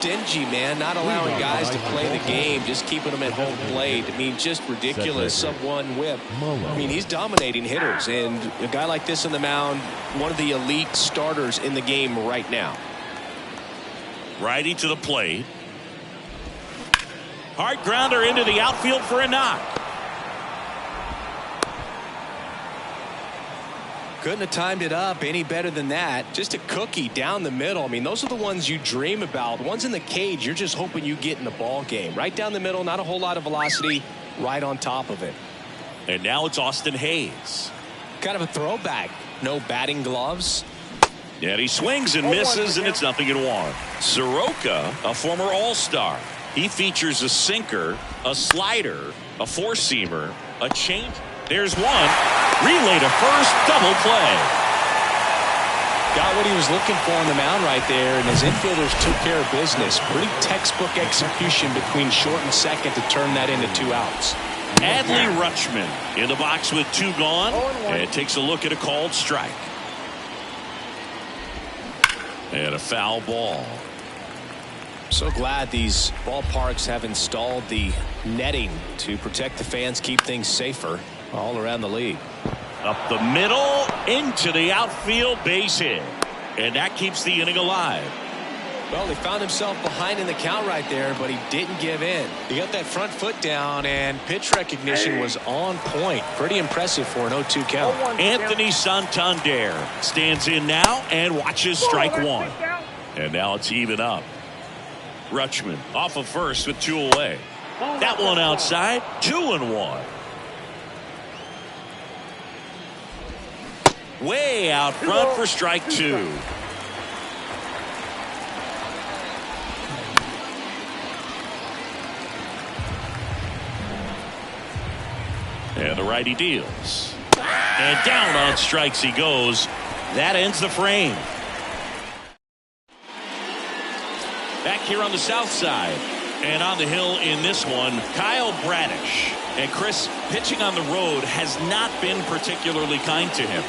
Stingy, man, not allowing guys to play the game, just keeping them at home plate. I mean, just ridiculous. Sub-1 whip. I mean, he's dominating hitters, and a guy like this on the mound, one of the elite starters in the game right now. Righty to the plate. Hard grounder into the outfield for a knock. Couldn't have timed it up any better than that. Just a cookie down the middle. I mean, those are the ones you dream about. Ones in the cage, you're just hoping you get in the ball game. Right down the middle, not a whole lot of velocity, right on top of it. And now it's Austin Hayes. Kind of a throwback. No batting gloves. And he swings and misses, and it's 0-1. Soroka, a former All-Star. He features a sinker, a slider, a four-seamer, a change. There's one. Relay to first, double play. Got what he was looking for on the mound right there, and his infielders took care of business. Pretty textbook execution between short and second to turn that into 2 outs. Adley Rutschman in the box with 2 gone, and takes a look at a called strike. And a foul ball. So glad these ballparks have installed the netting to protect the fans, keep things safer all around the league. Up the middle, into the outfield, base hit. And that keeps the inning alive. Well, he found himself behind in the count right there, but he didn't give in. He got that front foot down, and pitch recognition was on point. Pretty impressive for an 0-2 count. Anthony Santander stands in now and watches strike 1. And now it's even up. Rutschman off of first with 2 away. That one outside, 2-1. Way out front for strike 2. And the righty deals. And down on strikes he goes. That ends the frame. Back here on the south side. And on the hill in this one, Kyle Bradish. And Chris, pitching on the road has not been particularly kind to him.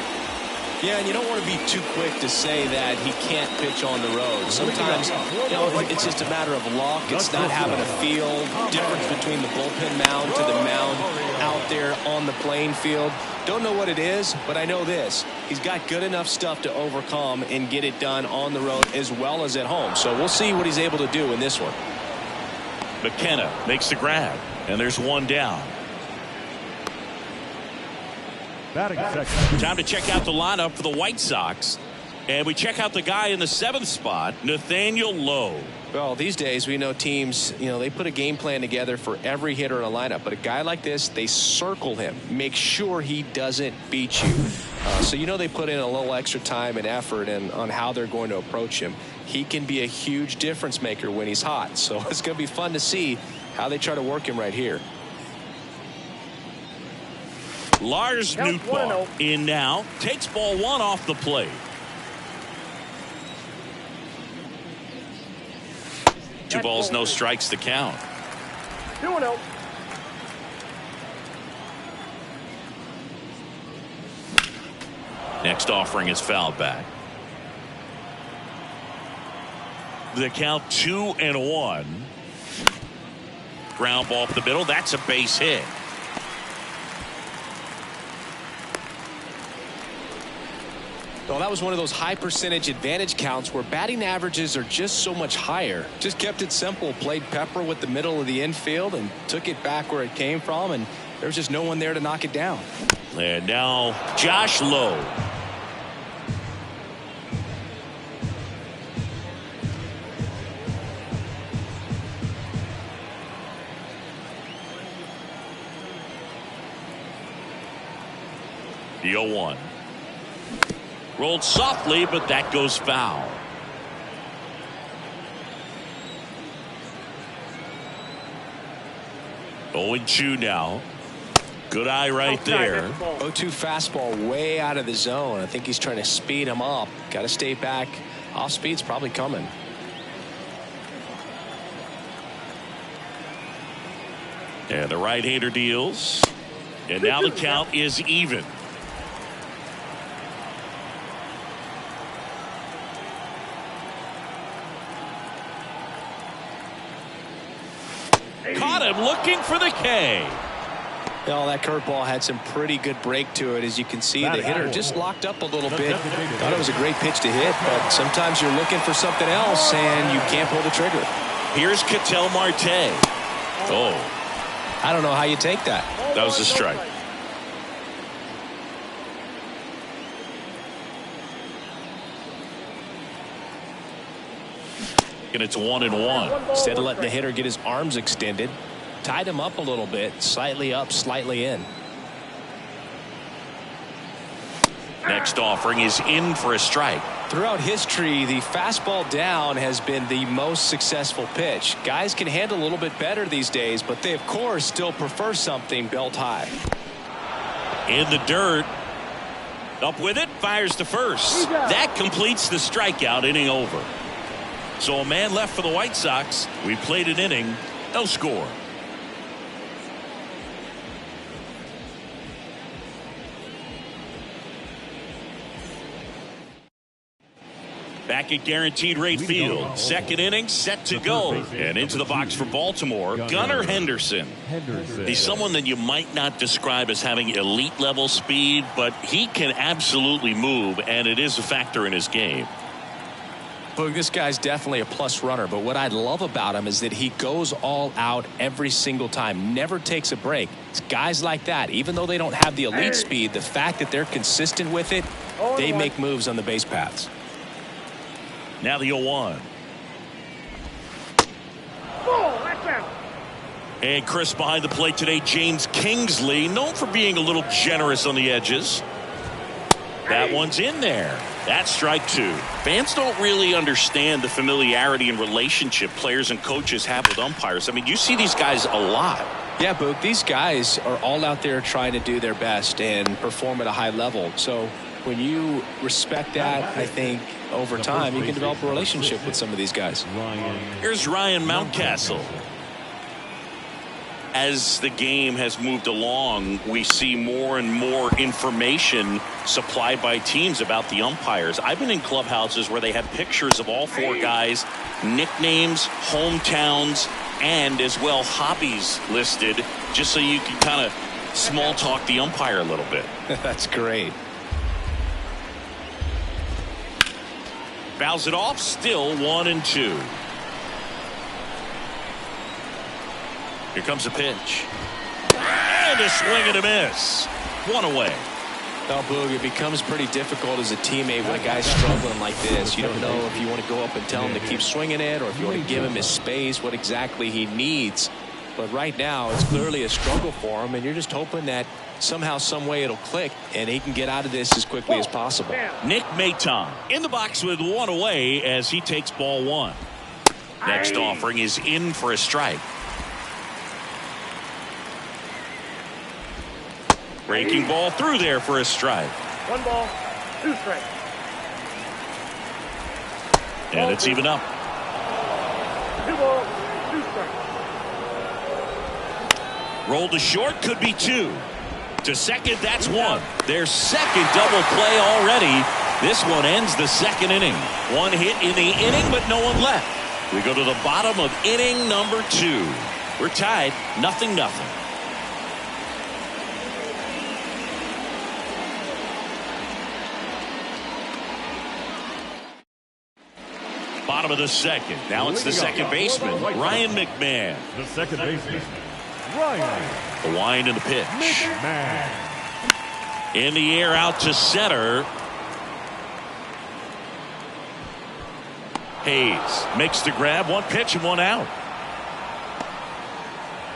Yeah, and you don't want to be too quick to say that he can't pitch on the road. Sometimes, you know, it's just a matter of luck. It's not having a feel. Difference between the bullpen mound to the mound out there on the playing field. Don't know what it is, but I know this. He's got good enough stuff to overcome and get it done on the road as well as at home. So we'll see what he's able to do in this one. McKenna makes the grab, and there's 1 down. Time to check out the lineup for the White Sox. And we check out the guy in the 7th spot, Nathaniel Lowe. Well, these days we know teams, you know, they put a game plan together for every hitter in a lineup. But a guy like this, they circle him, make sure he doesn't beat you. So you know they put in a little extra time and effort on how they're going to approach him. He can be a huge difference maker when he's hot. So it's going to be fun to see how they try to work him right here. Lars Nootbaar in now, takes ball 1 off the plate. Two balls, no strikes to count. 2-0. Next offering is fouled back. The count 2-1. Ground ball up the middle. That's a base hit. Well, that was one of those high percentage advantage counts where batting averages are just so much higher. Just kept it simple, played pepper with the middle of the infield and took it back where it came from, and there was just no one there to knock it down. And now Josh Lowe. The 0-1. Rolled softly, but that goes foul. Oh, 0-2 now. Good eye right there. 0-2 fastball way out of the zone. I think he's trying to speed him up. Got to stay back. Off speed's probably coming. And the right-hander deals. And now the count is even. Caught him looking for the K. Well, that curveball had some pretty good break to it. As you can see, the hitter just locked up a little bit. Thought it was a great pitch to hit, but sometimes you're looking for something else and you can't pull the trigger. Here's Ketel Marte. Oh, I don't know how you take that. That was a strike. And it's 1-1. Instead of letting the hitter get his arms extended, tied him up a little bit, slightly up, slightly in. Next offering is in for a strike. Throughout history, the fastball down has been the most successful pitch. Guys can handle a little bit better these days, but they, of course, still prefer something belt high. In the dirt. Up with it, fires to first. That completes the strikeout, inning over. So a man left for the White Sox. We played an inning, no score. Back at Guaranteed Rate Field. Second inning set to go. And into the box for Baltimore, Gunnar Henderson. He's someone that you might not describe as having elite level speed, but he can absolutely move, and it is a factor in his game. Boog, this guy's definitely a plus runner, but what I love about him is that he goes all out every single time, never takes a break. It's guys like that, even though they don't have the elite speed, the fact that they're consistent with it, they make moves on the base paths. Now the 0-1. And Chris behind the plate today, James Kingsley, known for being a little generous on the edges. That one's in there. That's strike two. Fans don't really understand the familiarity and relationship players and coaches have with umpires. I mean, you see these guys a lot. Yeah, Boog, these guys are all out there trying to do their best and perform at a high level. So when you respect that, I think over time you can develop a relationship with some of these guys. Here's Ryan Mountcastle. As the game has moved along, we see more and more information supplied by teams about the umpires. I've been in clubhouses where they have pictures of all four guys, nicknames, hometowns, and as well hobbies listed, just so you can kind of small talk the umpire a little bit. That's great. Fouls it off, still 1-2. Here comes a pitch. And a swing and a miss. One away. Well, Boog, it becomes pretty difficult as a teammate when a guy's struggling like this. You don't know if you want to go up and tell him to keep swinging it or if you want to give him his space, what exactly he needs. But right now, it's clearly a struggle for him, and you're just hoping that somehow, some way it'll click, and he can get out of this as quickly as possible. Nick Maton in the box with one away as he takes ball one. Next offering is in for a strike. Breaking ball through there for a strike. 1 ball, 2 strikes. And it's even up. 2 balls, 2 strikes. Roll to short, could be 2. To second, that's 1. Their second double play already. This one ends the second inning. One hit in the inning, but no one left. We go to the bottom of inning number 2. We're tied, 0-0. Bottom of the second. Now it's the second baseman, Ryan McMahon. The second baseman, Ryan. The wind and the pitch. In the air out to center. Hayes makes the grab. 1 pitch and 1 out.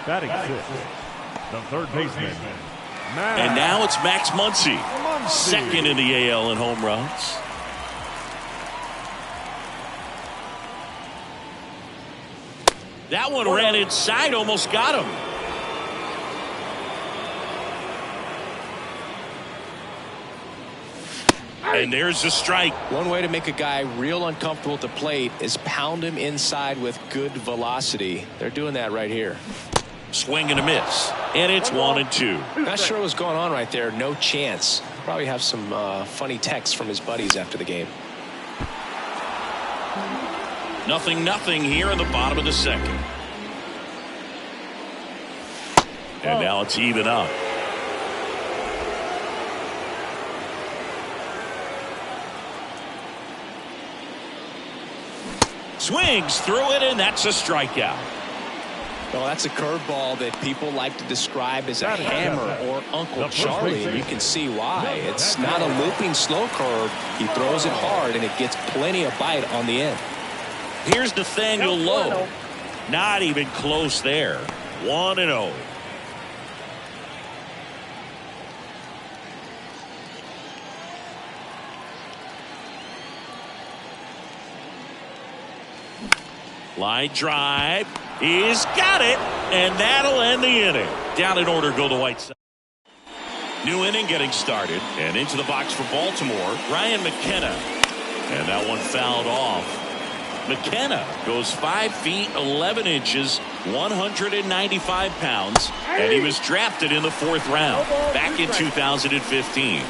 Batting 6th, the third baseman, And now it's Max Muncy. Second in the AL in home runs. That one ran inside, almost got him. And there's the strike. One way to make a guy real uncomfortable at the plate is pound him inside with good velocity. They're doing that right here. Swing and a miss. And it's 1-2. Not sure what's going on right there. No chance. Probably have some funny texts from his buddies after the game. 0-0 here in the bottom of the second. And now it's even up. Swings through it, and that's a strikeout. Well, that's a curveball that people like to describe as a hammer or Uncle Charlie, and you can see why. It's not a looping slow curve. He throws it hard, and it gets plenty of bite on the end. Here's Nathaniel Lowe. Not even close there. 1-0. Line drive. He's got it, and that'll end the inning. Down in order go the White Sox. New inning getting started, and into the box for Baltimore, Ryan McKenna. And that one fouled off. McKenna goes 5 feet 11 inches, 195 pounds, and he was drafted in the 4th round back in 2015.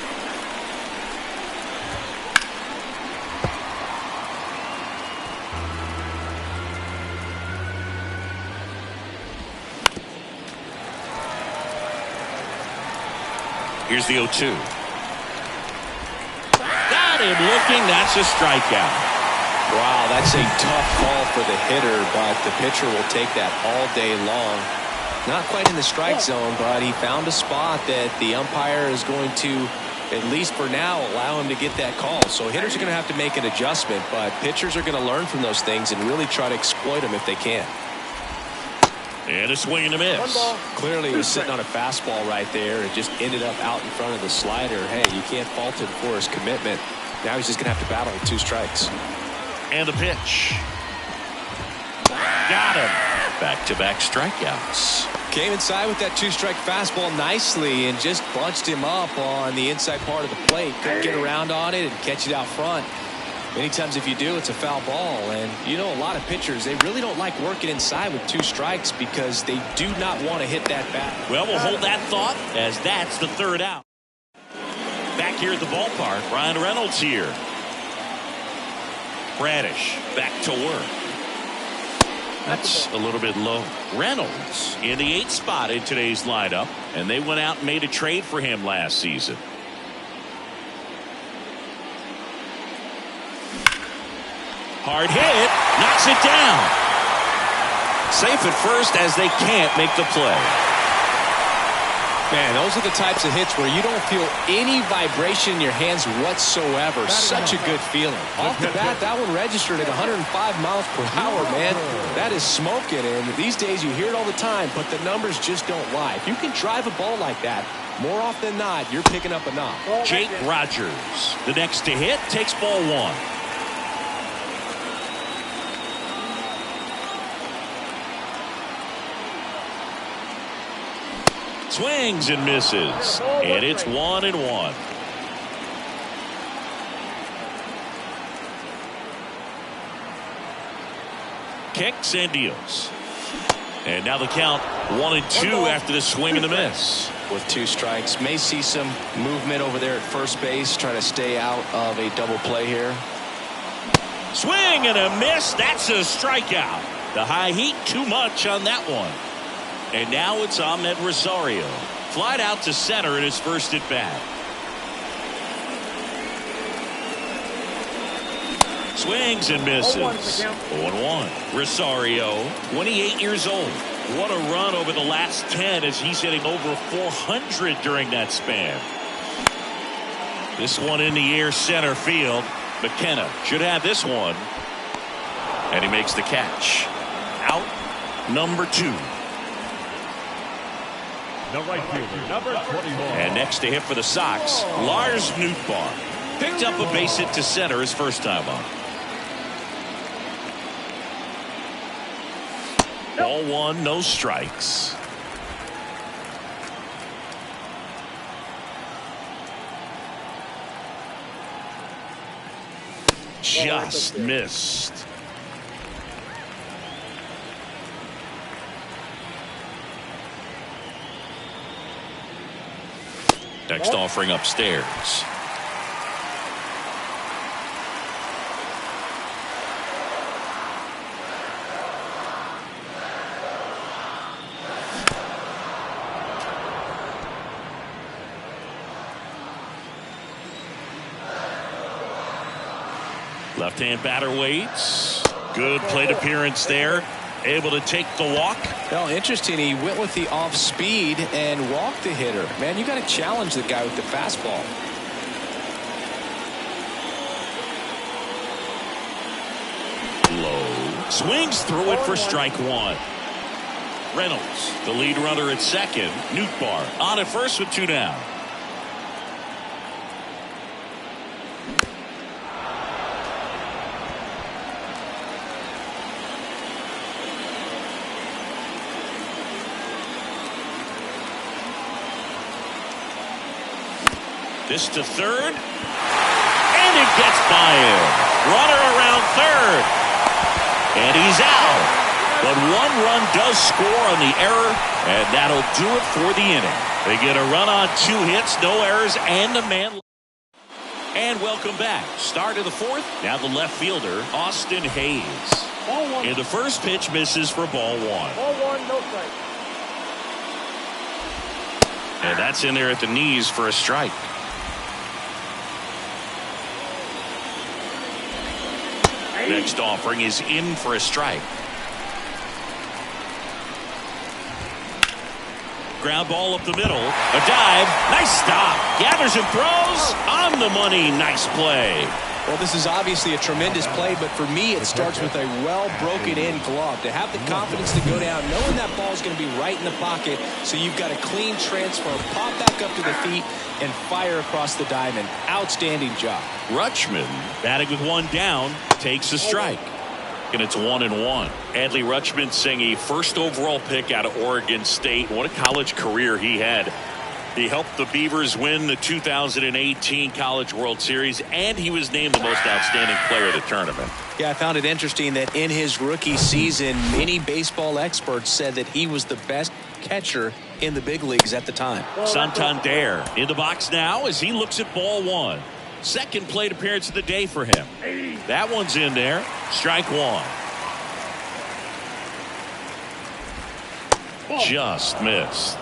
Here's the 0-2. Got him looking. That's a strikeout. Wow, that's a tough call for the hitter, but the pitcher will take that all day long. Not quite in the strike zone, but he found a spot that the umpire is going to, at least for now, allow him to get that call. So hitters are going to have to make an adjustment, but pitchers are going to learn from those things and really try to exploit them if they can. And a swing and a miss. Clearly he was sitting on a fastball right there and just ended up out in front of the slider. Hey, you can't fault him for his commitment. Now he's just going to have to battle with 2 strikes. And the pitch. Got him. Back-to-back strikeouts. Came inside with that 2-strike fastball nicely and just bunched him up on the inside part of the plate. Couldn't get around on it and catch it out front. Many times if you do, it's a foul ball. And you know, a lot of pitchers, they really don't like working inside with 2 strikes because they do not want to hit that bat. Well, we'll hold that thought as that's the 3rd out. Back here at the ballpark, Ryan Reynolds here. Bradish back to work. That's a little bit low. Reynolds in the 8th spot in today's lineup, and they went out and made a trade for him last season. Hard hit, knocks it down. Safe at first as they can't make the play. Man, those are the types of hits where you don't feel any vibration in your hands whatsoever. Such a good feeling. Off the bat, that one registered at 105 miles per hour, man. That is smoking, and these days you hear it all the time, but the numbers just don't lie. If you can drive a ball like that, more often than not, you're picking up a knock. Jake Rogers, the next to hit, takes ball 1. Swings and misses, and it's 1-1. Kicks and deals. And now the count 1-2 after the swing and the miss. With 2 strikes, may see some movement over there at first base, trying to stay out of a double play here. Swing and a miss. That's a strikeout. The high heat too much on that one. And now it's Ahmed Rosario. Flied out to center in his first at bat. Swings and misses. 0-1. Rosario, 28 years old. What a run over the last 10 as he's hitting over 400 during that span. This one in the air center field. McKenna should have this one. And he makes the catch. Out number 2. The right fielder, number 21. And next to hit for the Sox, Lars Nootbaar. Picked up a base hit to center his first time up. Ball 1, no strikes. Just missed. Next offering upstairs. Left-hand batter waits. Good plate appearance there. Able to take the walk. Well, interesting. He went with the off speed and walked the hitter. Man, you got to challenge the guy with the fastball. Low. Swings through it for strike one. Reynolds, the lead runner at second. Nootbaar on at first with 2 down. This to third, and it gets by him. Runner around third, and he's out. But 1 run does score on the error, and that'll do it for the inning. They get a run on 2 hits, no errors, and a man. And welcome back. Start of the 4th. Now the left fielder, Austin Hayes. Ball 1. And the first pitch misses for ball 1. Ball 1, no strike. And that's in there at the knees for a strike. Next offering is in for a strike. Ground ball up the middle. A dive. Nice stop. Gathers and throws. On the money. Nice play. Well, this is obviously a tremendous play, but for me, it starts with a well broken in glove. To have the confidence to go down, knowing that ball is going to be right in the pocket, so you've got a clean transfer, pop back up to the feet, and fire across the diamond. Outstanding job. Rutschman, batting with 1 down, takes a strike. And it's 1-1. Adley Rutschman saying a first overall pick out of Oregon State. What a college career he had. He helped the Beavers win the 2018 College World Series, and he was named the most outstanding player of the tournament. Yeah, I found it interesting that in his rookie season, many baseball experts said that he was the best catcher in the big leagues at the time. Santander in the box now as he looks at ball 1. Second plate appearance of the day for him. That one's in there. Strike 1. Just missed.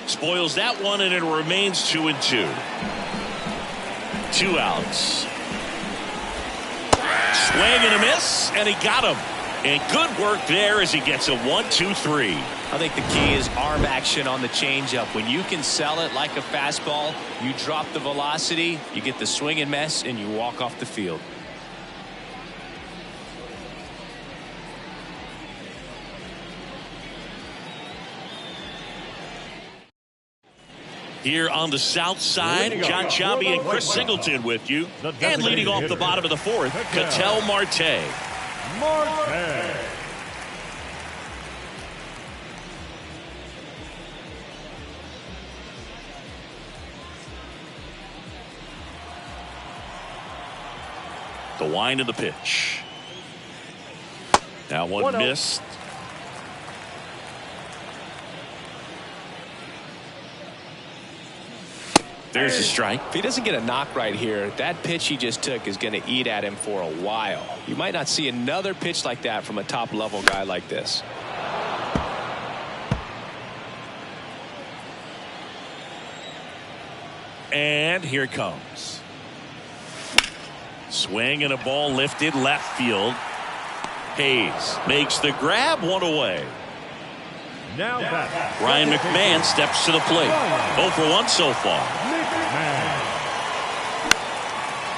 Spoils that one, and it remains 2-2. 2 outs. Swing and a miss, and he got him. And good work there as he gets a 1-2-3. I think the key is arm action on the changeup. When you can sell it like a fastball, you drop the velocity, you get the swing and miss, and you walk off the field. Here on the south side, John Sciambi and Chris Singleton with you. And leading off the bottom of the 4th, Ketel Marte. The wind of the pitch. That one missed. There's a strike. If he doesn't get a knock right here, that pitch he just took is going to eat at him for a while. You might not see another pitch like that from a top level guy like this. And here it comes. Swing and a ball lifted left field. Hayes makes the grab, 1 away. Now that Ryan McMahon steps to the plate. 0 for 1 so far.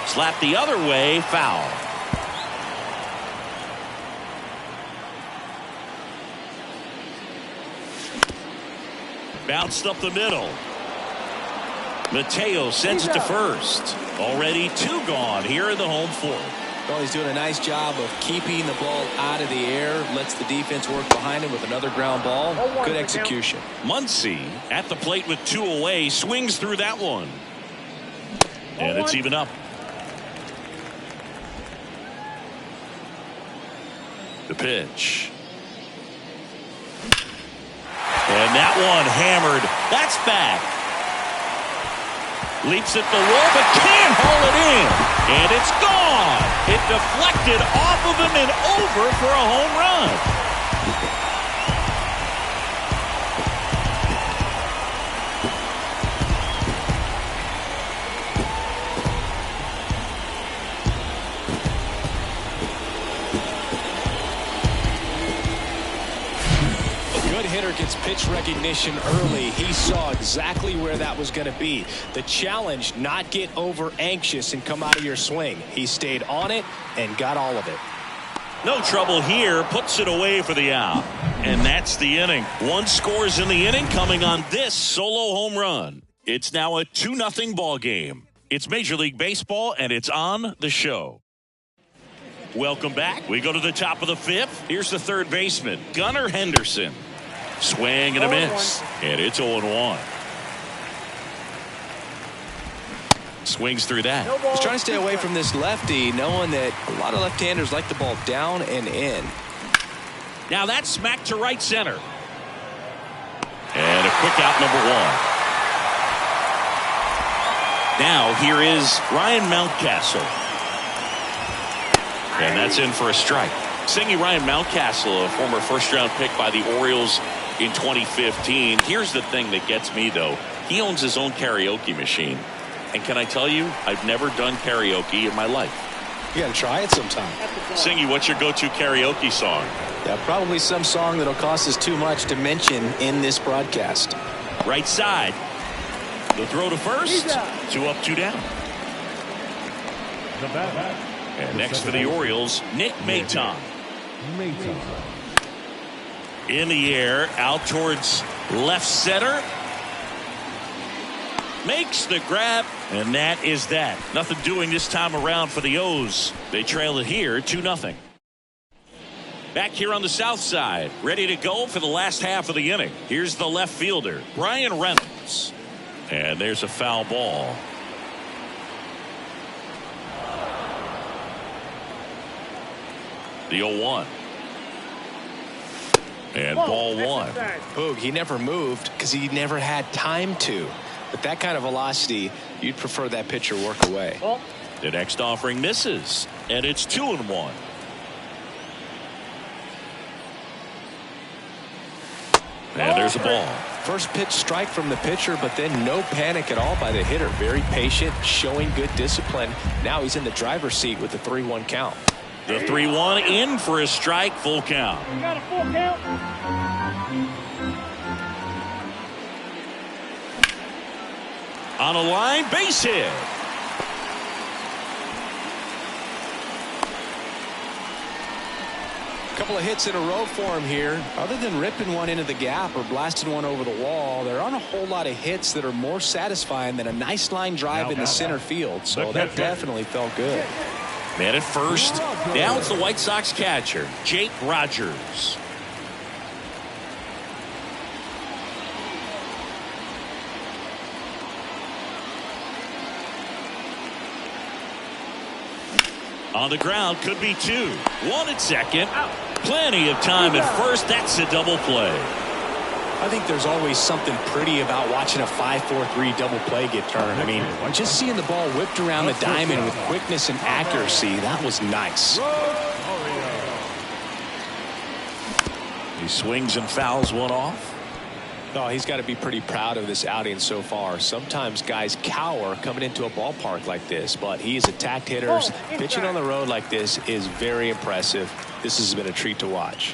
Slap the other way, foul. Bounced up the middle. Mateo sends it to first. Already 2 gone here in the home 4th. Well, he's doing a nice job of keeping the ball out of the air. Lets the defense work behind him with another ground ball. Good execution. Muncy at the plate with 2 away. Swings through that one. And it's even up. The pitch. And that one hammered. That's back. Leaps at the wall, but can't haul it in. And it's gone. It deflected off of him and over for a home run. Gets pitch recognition early. He saw exactly where that was going to be. The challenge, not get over anxious and come out of your swing. He stayed on it and got all of it. No trouble here. Puts it away for the out. And that's the inning. One scores in the inning coming on this solo home run. It's now a 2-0 ball game. It's Major League Baseball and it's on the show. Welcome back. We go to the top of the fifth. Here's the third baseman, Gunnar Henderson. Swing and a miss. And it's 0-1. Swings through that. He's trying to stay away from this lefty, knowing that a lot of left-handers like the ball down and in. Now that's smacked to right center. And a quick out, number one. Now here is Ryan Mountcastle. And that's in for a strike. Singing Ryan Mountcastle, a former first-round pick by the Orioles in 2015. Here's the thing that gets me, though. He owns his own karaoke machine. And can I tell you, I've never done karaoke in my life. You got to try it sometime. Singy, what's your go-to karaoke song? Yeah, probably some song that'll cost us too much to mention in this broadcast. Right side. The throw to first. 2 up, 2 down. The bat. And next for the Orioles, Nick Maton. In the air, out towards left center. Makes the grab, and that is that. Nothing doing this time around for the O's. They trail it here 2-0. Back here on the south side, ready to go for the last half of the inning. Here's the left fielder, Brian Reynolds. And there's a foul ball. The 0-1. And ball one. Boog, he never moved because he never had time to. But that kind of velocity, you'd prefer that pitcher work away. The next offering misses, and it's 2-1. And there's a ball. First pitch strike from the pitcher, but then no panic at all by the hitter. Very patient, showing good discipline. Now he's in the driver's seat with the 3-1 count. The 3-1 in for a strike, full count. You got a full count. On a line, base hit. A couple of hits in a row for him here. Other than ripping one into the gap or blasting one over the wall, there aren't a whole lot of hits that are more satisfying than a nice line drive in the center field. So that definitely felt good. Man at first. Now it's the White Sox catcher, Jake Rogers. On the ground, could be 2. 1 at second. Plenty of time at first. That's a double play. I think there's always something pretty about watching a 5-4-3 double play get turned. I mean, just seeing the ball whipped around the diamond with quickness and accuracy, that was nice. He swings and fouls one off. Oh, he's got to be pretty proud of this outing so far. Sometimes guys cower coming into a ballpark like this, but he has attacked hitters. Pitching on the road like this is very impressive. This has been a treat to watch.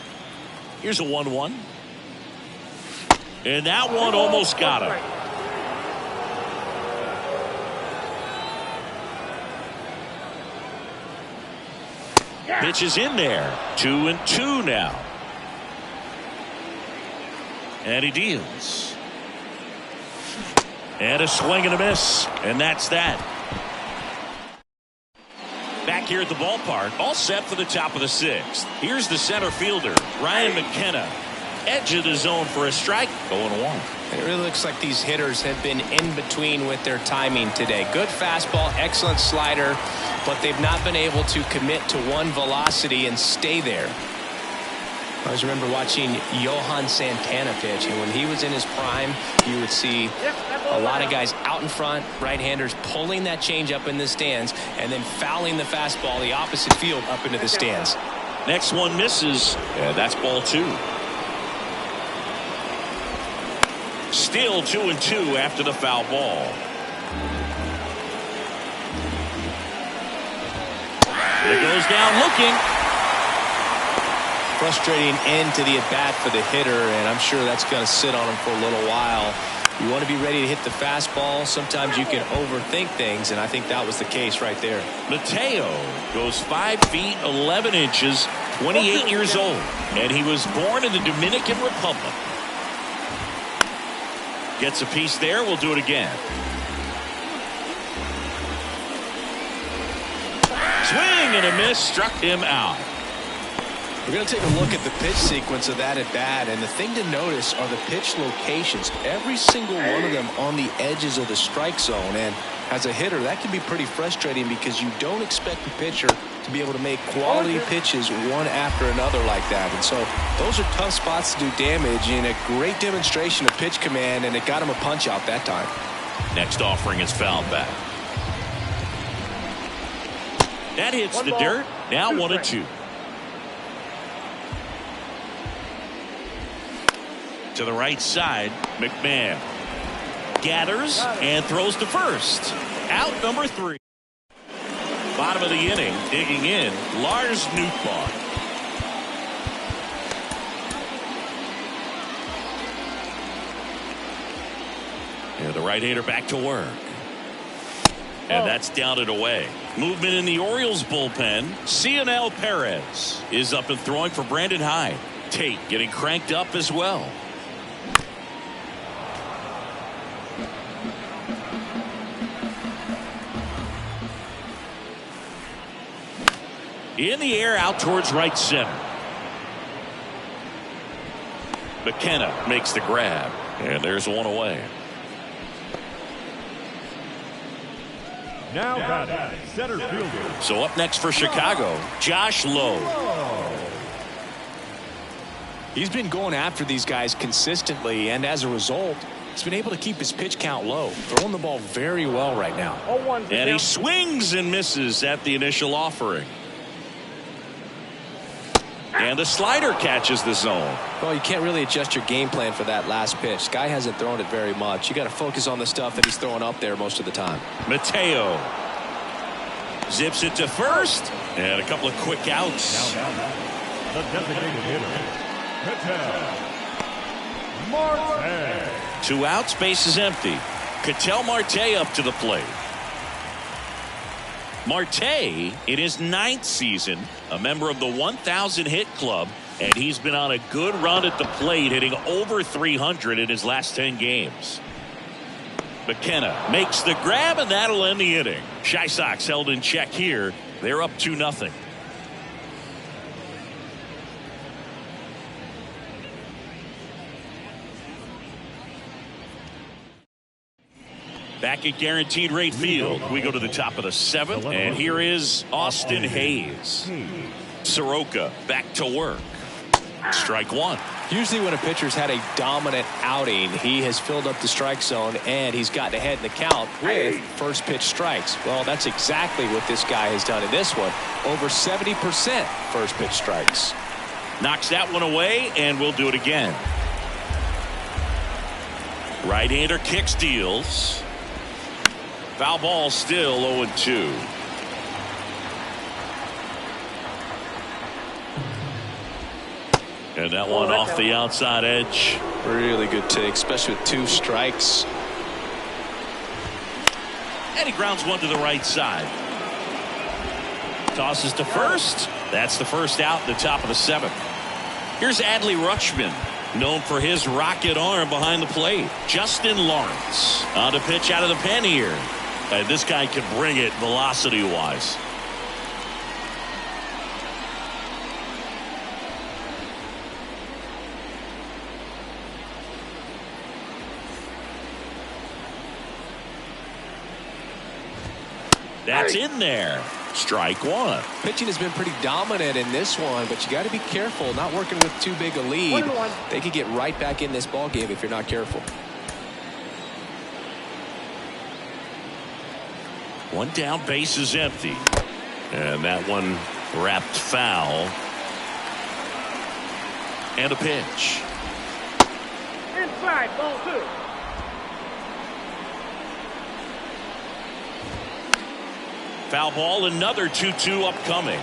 Here's a 1-1. And that one almost got him. Pitch is in there. 2-2 now. And he deals. And a swing and a miss. And that's that. Back here at the ballpark, all set for the top of the 6th. Here's the center fielder, Ryan McKenna. Edge of the zone for a strike. 0-1. It really looks like these hitters have been in between with their timing today. Good fastball, excellent slider, but they've not been able to commit to one velocity and stay there. I always remember watching Johan Santana pitch, and when he was in his prime, you would see a lot of guys out in front, right-handers pulling that change up in the stands, and then fouling the fastball the opposite field up into the stands. Next one misses, and that's ball 2. Still 2-2 after the foul ball. It goes down looking. Frustrating end to the at-bat for the hitter, and I'm sure that's going to sit on him for a little while. You want to be ready to hit the fastball. Sometimes you can overthink things, and I think that was the case right there. Mateo goes 5 feet 11 inches, 28 years old, and he was born in the Dominican Republic. Gets a piece there. We'll do it again. Swing and a miss, struck him out. We're going to take a look at the pitch sequence of that at bat, and the thing to notice are the pitch locations. Every single one of them on the edges of the strike zone, and as a hitter, that can be pretty frustrating because you don't expect the pitcher to be able to make quality pitches one after another like that. And so those are tough spots to do damage, and a great demonstration of pitch command, and it got him a punch out that time. Next offering is fouled back. That hits the dirt. Now 1-2. To the right side, McMahon gathers and throws to first. Out number 3. Bottom of the inning, digging in, Lars Nootbaar. And the right-hander back to work. And that's down and away. Movement in the Orioles bullpen. Cionel Perez is up and throwing for Brandon Hyde. Tate getting cranked up as well. In the air out towards right center. McKenna makes the grab. And there's one away. Now batting, center fielder. So up next for Chicago, Josh Lowe. He's been going after these guys consistently, and as a result, he's been able to keep his pitch count low, throwing the ball very well right now. And he swings and misses at the initial offering. And the slider catches the zone. Well, you can't really adjust your game plan for that last pitch. Guy hasn't thrown it very much. You got to focus on the stuff that he's throwing up there most of the time. Mateo zips it to first, and a couple of quick outs. The designated hitter, Ketel Marte. 2 outs, base is empty. Ketel Marte up to the plate. Marte, in his 9th season, a member of the 1,000 hit club, and he's been on a good run at the plate, hitting over 300 in his last 10 games. McKenna makes the grab, and that'll end the inning. White Sox held in check here. They're up 2-0. Back at Guaranteed Rate Field, we go to the top of the 7th, and here is Austin Hayes. Soroka back to work. Strike 1. Usually when a pitcher's had a dominant outing, he has filled up the strike zone and he's gotten ahead in the count with first pitch strikes. Well, that's exactly what this guy has done in this one. Over 70% first pitch strikes. Knocks that one away, and we'll do it again. Right-hander kicks, deals. Foul ball, still 0-2. And that one off the outside edge. Really good take, especially with 2 strikes. And he grounds one to the right side. Tosses to first. That's the first out in the top of the 7th. Here's Adley Rutschman, known for his rocket arm behind the plate. Justin Lawrence on to pitch out of the pen here. And this guy can bring it velocity-wise. That's in there. Strike one. Pitching has been pretty dominant in this one, but you got to be careful. Not working with too big a lead. They could get right back in this ball game if you're not careful. One down, base is empty. And that one wrapped foul. And a pitch. Inside, ball 2. Foul ball, another 2-2 upcoming.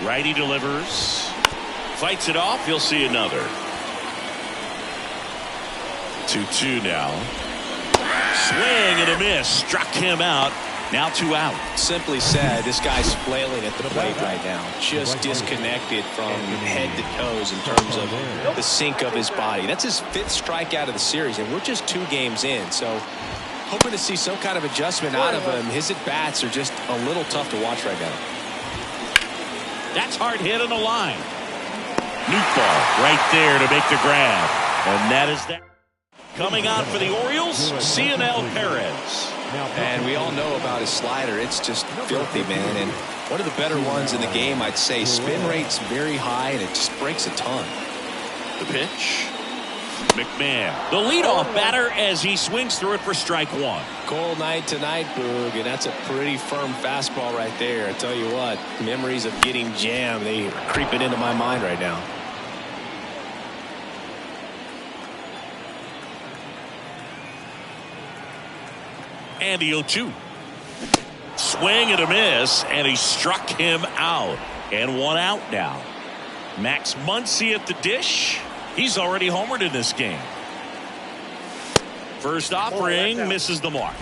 Righty delivers. Fights it off. He'll see another. 2-2 now. Swing and a miss. Struck him out. Now 2 out. Simply said, this guy's flailing at the plate right now. Just disconnected from head to toes in terms of the sink of his body. That's his 5th strikeout of the series, and we're just 2 games in. So hoping to see some kind of adjustment out of him. His at-bats are just a little tough to watch right now. That's hard hit on the line. Nuke ball right there to make the grab. And that is that. Coming out for the Orioles, Cionel Perez. And we all know about his slider. It's just filthy, man. And one of the better ones in the game, I'd say. Spin rate's very high, and it just breaks a ton. The pitch. McMahon, the leadoff batter, as he swings through it for strike one. Cold night tonight, Boog, and that's a pretty firm fastball right there. I tell you what, memories of getting jammed, they are creeping into my mind right now. And the 0-2. Swing and a miss, and he struck him out. And 1 out now. Max Muncy at the dish. He's already homered in this game. First offering misses the mark.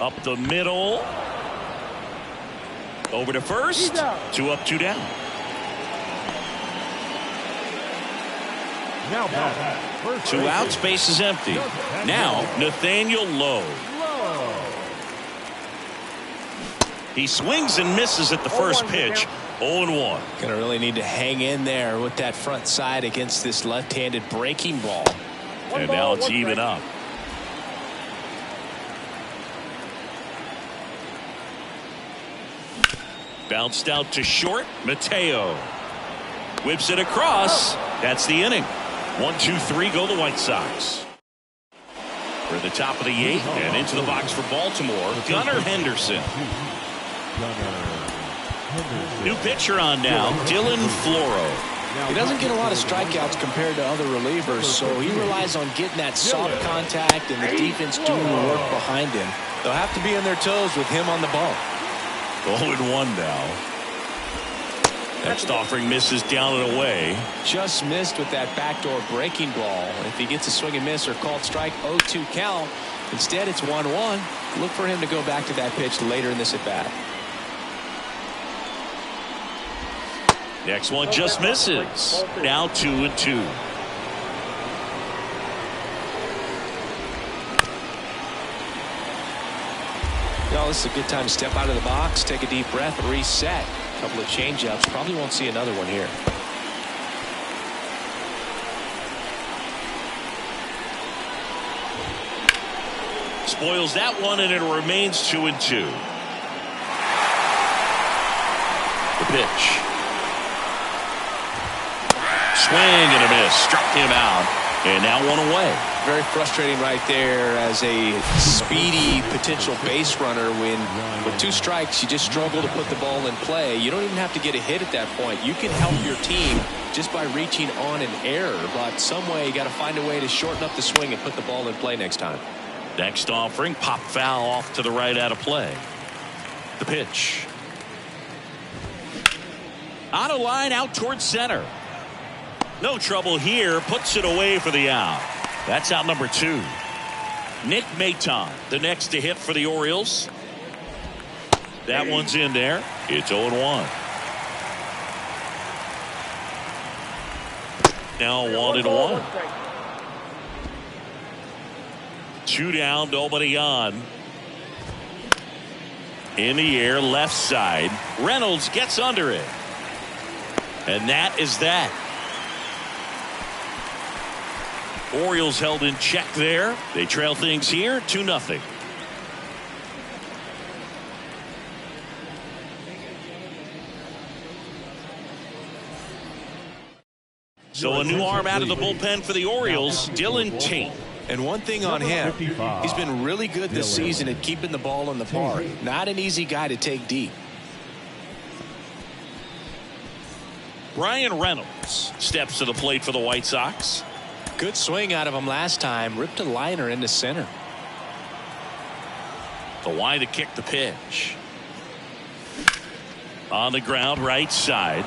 Up the middle. Over to first. 2 up, 2 down. Now back. 2 outs, base is empty. Now Nathaniel Lowe. He swings and misses at the first pitch. 0-1. Gonna really need to hang in there with that front side against this left-handed breaking ball. And now it's even up. Bounced out to short. Mateo whips it across. That's the inning. 1-2-3 go the White Sox. We're at the top of the 8th and into the box for Baltimore. Gunnar Henderson. New pitcher on now, Dylan Floro. He doesn't get a lot of strikeouts compared to other relievers, so he relies on getting that soft contact and the defense doing the work behind him. They'll have to be on their toes with him on the ball. 0-1 now. Next offering misses down and away. Just missed with that backdoor breaking ball. If he gets a swing and miss or called strike, 0-2 count. Instead, it's 1-1. Look for him to go back to that pitch later in this at bat. Next one just misses. Now 2-2. Well, this is a good time to step out of the box, take a deep breath, and reset. A couple of change-ups. Probably won't see another one here. Spoils that one, and it remains 2-2. The pitch. Swing and a miss. Struck him out. And now 1 away. Very frustrating right there as a speedy potential base runner when with 2 strikes you just struggle to put the ball in play. You don't even have to get a hit at that point. You can help your team just by reaching on an error, but some way you got to find a way to shorten up the swing and put the ball in play next time. Next offering, pop foul off to the right out of play. The pitch. On a line out towards center. No trouble here. Puts it away for the out. That's out number 2. Nick Maton, the next to hit for the Orioles. That one's in there. It's 0-1. Now 1-1. 2 down, nobody on. In the air, left side. Reynolds gets under it. And that is that. Orioles held in check there. They trail things here 2-0. So a new arm out of the bullpen for the Orioles, Dylan Tate. And one thing on him, he's been really good this season at keeping the ball in the park. Not an easy guy to take deep. Brian Reynolds steps to the plate for the White Sox. Good swing out of him last time. Ripped a liner into center. Kawhi to kick the pitch. On the ground, right side.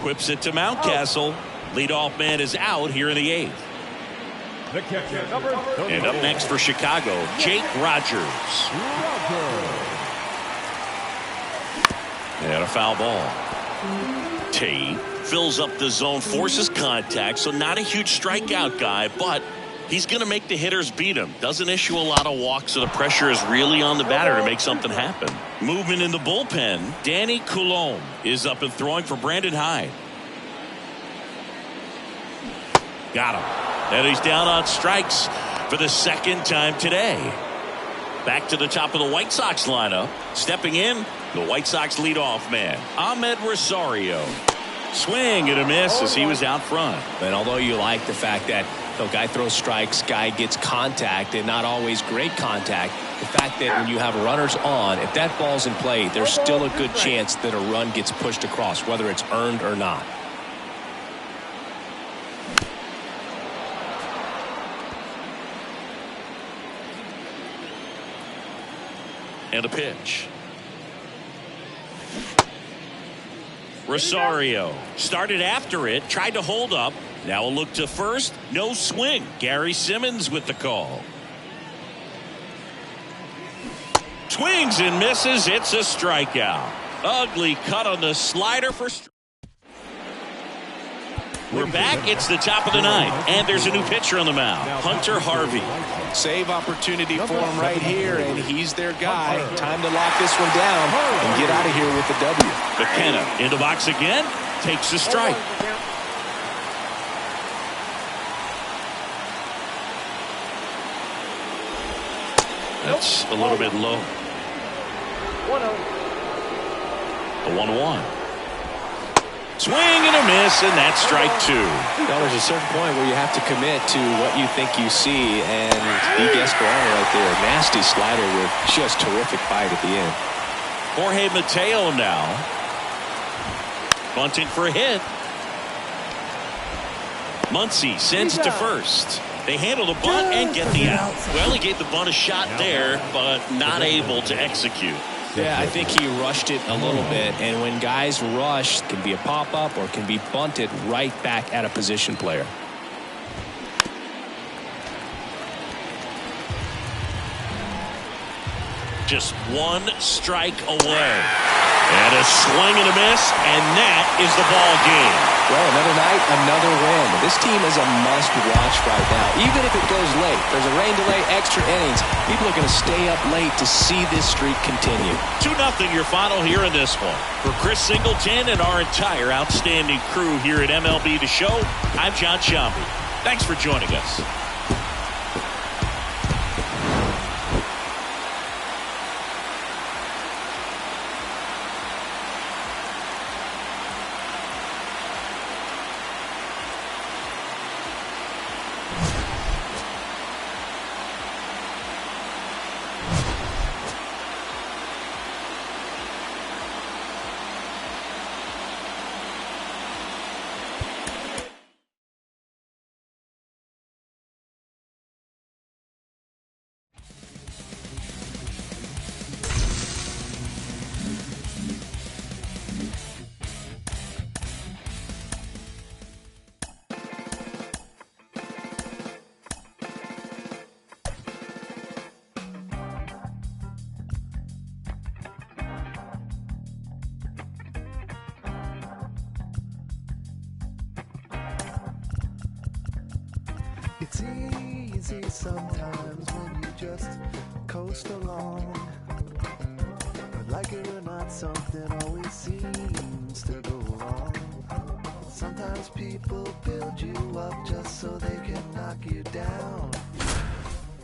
Whips it to Mountcastle. Leadoff man is out here in the 8th. The catcher, number 30. And up next for Chicago, Jake Rogers. And a foul ball. Tate fills up the zone, forces contact, so not a huge strikeout guy, but he's going to make the hitters beat him. Doesn't issue a lot of walks, so the pressure is really on the batter to make something happen. Movement in the bullpen. Danny Coulombe is up and throwing for Brandon Hyde. Got him. And he's down on strikes for the second time today. Back to the top of the White Sox lineup. Stepping in, the White Sox leadoff man, Ahmed Rosario. Swing and a miss as he was out front. And although you like the fact that the guy throws strikes, guy gets contact, and not always great contact, the fact that when you have runners on, if that ball's in play, there's still a good chance that a run gets pushed across, whether it's earned or not. And a pitch. Rosario started after it, tried to hold up. Now a look to first. No swing. Gary Simmons with the call. Swings and misses. It's a strikeout. Ugly cut on the slider for strike. We're back. It's the top of the 9th, and there's a new pitcher on the mound, Hunter Harvey. Save opportunity for him right here, and he's their guy. Time to lock this one down and get out of here with the W. McKenna in the box again, takes a strike. That's a little bit low. 1-0. The 1-1. Swing and a miss, and that's strike 2. There's a certain point where you have to commit to what you think you see, and he gets going right there. Nasty slider with just terrific bite at the end. Jorge Mateo now. Bunting for a hit. Muncy sends to first. They handle the bunt and get the out. Well, he gave the bunt a shot there, but not able to execute. Yeah, I think he rushed it a little bit, and when guys rush, it can be a pop-up or it can be bunted right back at a position player. Just one strike away. And a swing and a miss, and that is the ball game. Well, another night, another win. This team is a must-watch right now. Even if it goes late, there's a rain delay, extra innings. People are going to stay up late to see this streak continue. 2-0 your final here in this one. For Chris Singleton and our entire outstanding crew here at MLB The Show, I'm John Shambi. Thanks for joining us. It's easy sometimes when you just coast along, but like it or not, something always seems to go wrong. Sometimes people build you up just so they can knock you down.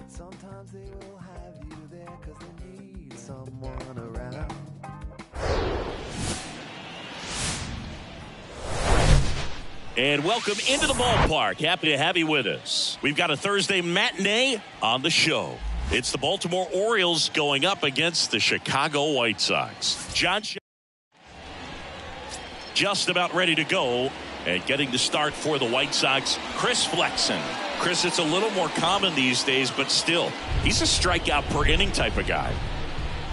Sometimes they will have you there because they need someone around. And welcome into the ballpark. Happy to have you with us. We've got a Thursday matinee on the show. It's the Baltimore Orioles going up against the Chicago White Sox. John just about ready to go, and getting the start for the White Sox, Chris Flexen. Chris, it's a little more common these days, but still, he's a strikeout per inning type of guy.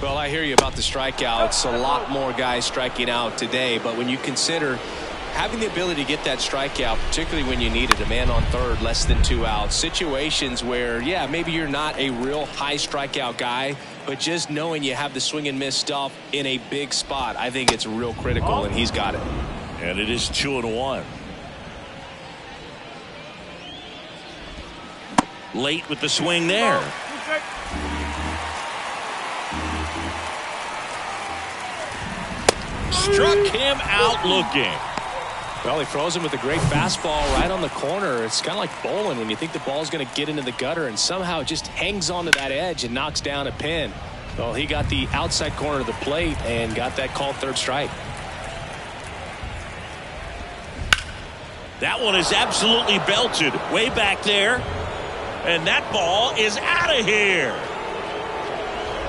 Well, I hear you about the strikeouts. A lot more guys striking out today, but when you consider having the ability to get that strikeout, particularly when you need it, a man on third, less than 2 outs, situations where, yeah, maybe you're not a real high strikeout guy, but just knowing you have the swing and miss stuff in a big spot, I think it's real critical, and he's got it. And it is 2-1. Late with the swing there. Struck him out looking. Well, he throws him with a great fastball right on the corner. It's kind of like bowling when you think the ball's going to get into the gutter and somehow it just hangs onto that edge and knocks down a pin. Well, he got the outside corner of the plate and got that called third strike. That one is absolutely belted way back there. And that ball is out of here.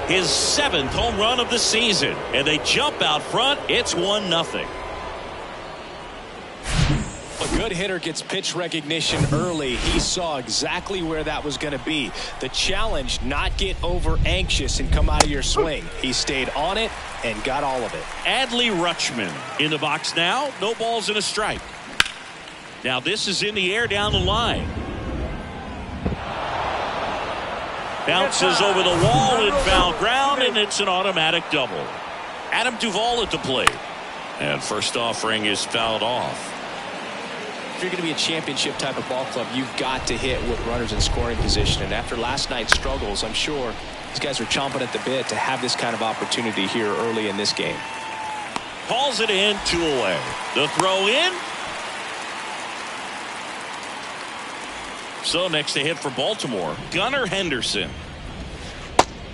His 7th home run of the season. And they jump out front. It's 1-0. A good hitter gets pitch recognition early. He saw exactly where that was going to be. The challenge, not get over anxious and come out of your swing. He stayed on it and got all of it. Adley Rutschman in the box now. No balls and a strike. Now this is in the air down the line. Bounces over the wall in foul ground, and it's an automatic double. Adam Duvall at the plate. And first offering is fouled off. If you're going to be a championship type of ball club, you've got to hit with runners in scoring position. And after last night's struggles, I'm sure these guys are chomping at the bit to have this kind of opportunity here early in this game. Calls it in, 2 away. The throw in. So next to hit for Baltimore, Gunnar Henderson.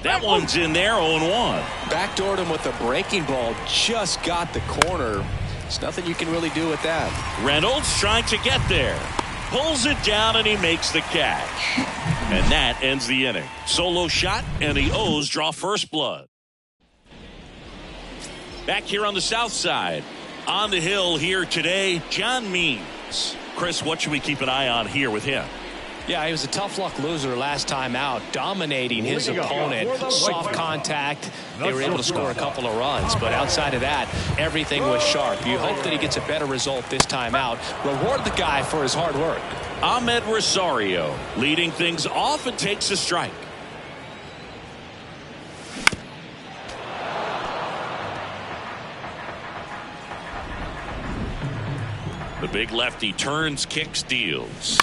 That one's in there, 0-1. Backdoored him with a breaking ball, just got the corner. There's nothing you can really do with that. Reynolds trying to get there. Pulls it down and he makes the catch. And that ends the inning. Solo shot and the O's draw first blood. Back here on the south side. On the hill here today, John Means. Chris, what should we keep an eye on here with him? Yeah, he was a tough luck loser last time out, dominating his opponent. Soft contact. They were able to score a couple of runs, but outside of that, everything was sharp. You hope that he gets a better result this time out. Reward the guy for his hard work. Ahmed Rosario leading things off and takes a strike. The big lefty turns, kicks, deals.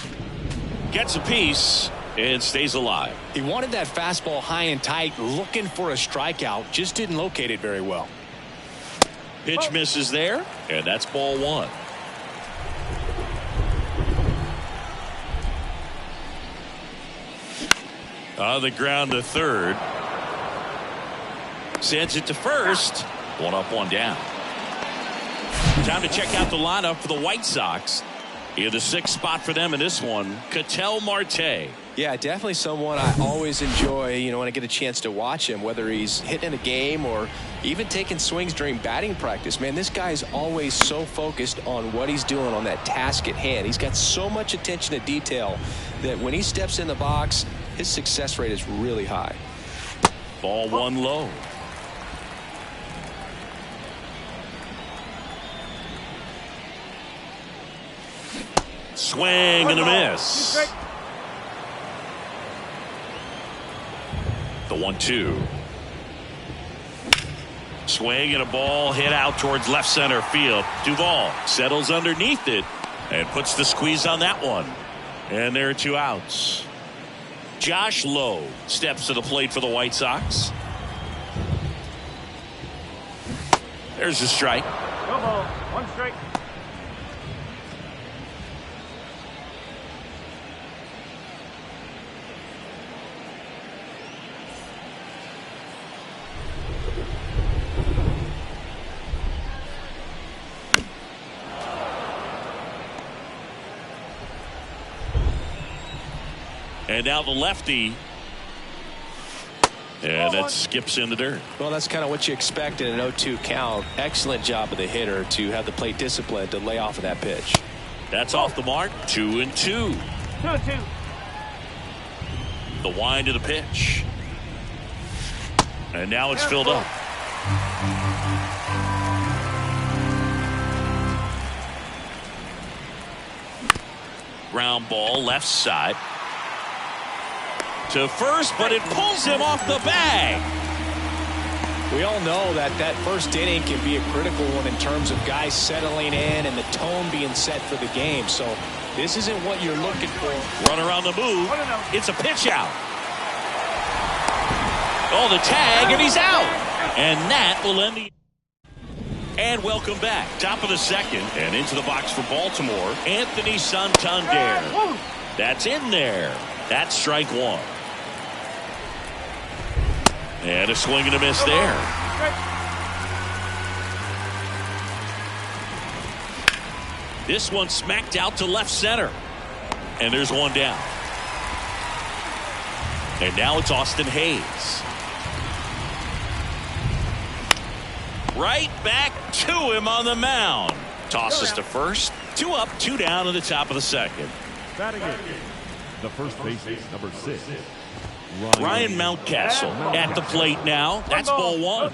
Gets a piece and stays alive. He wanted that fastball high and tight, looking for a strikeout, just didn't locate it very well. Pitch misses there, and that's ball 1. On the ground to third. Sends it to first. 1 up, 1 down. Time to check out the lineup for the White Sox. In the 6th spot for them in this one, Ketel Marte. Yeah, definitely someone I always enjoy, when I get a chance to watch him, whether he's hitting a game or even taking swings during batting practice. Man, this guy's always so focused on what he's doing on that task at hand. He's got so much attention to detail that when he steps in the box, his success rate is really high. Ball 1 low. Swing and a miss. The 1-2. Swing and a ball hit out towards left center field. Duvall settles underneath it and puts the squeeze on that one. And there are 2 outs. Josh Lowe steps to the plate for the White Sox. There's a strike. No ball. 1 strike. And now the lefty. And that skips in the dirt. Well, that's kind of what you expect in an 0-2 count. Excellent job of the hitter to have the plate discipline to lay off of that pitch. That's off the mark. 2-2. 2-2. The wind of the pitch. And now it's filled up. Ground ball left side. To first, but it pulls him off the bag. We all know that that first inning can be a critical one in terms of guys settling in and the tone being set for the game. So this isn't what you're looking for. Runner on the move. It's a pitch out. Oh, the tag, and he's out. And that will end the... And welcome back. Top of the second, and into the box for Baltimore, Anthony Santander. That's in there. That's strike one. And a swing and a miss there. This one smacked out to left center. And there's one down. And now it's Austin Hayes. Right back to him on the mound. Tosses to first. 2 up, 2 down in the top of the second. Batting in, the first baseman, number 6. Ryan Mountcastle at the plate now. That's ball one.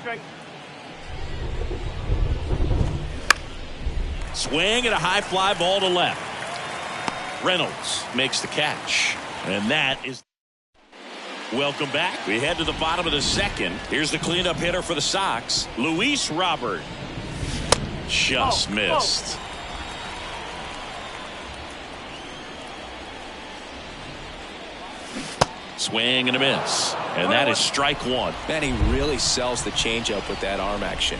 Swing and a high fly ball to left. Reynolds makes the catch. And that is... Welcome back. We head to the bottom of the second. Here's the cleanup hitter for the Sox, Luis Robert. Just missed. Swing and a miss. And that is strike one. Man, he really sells the changeup with that arm action.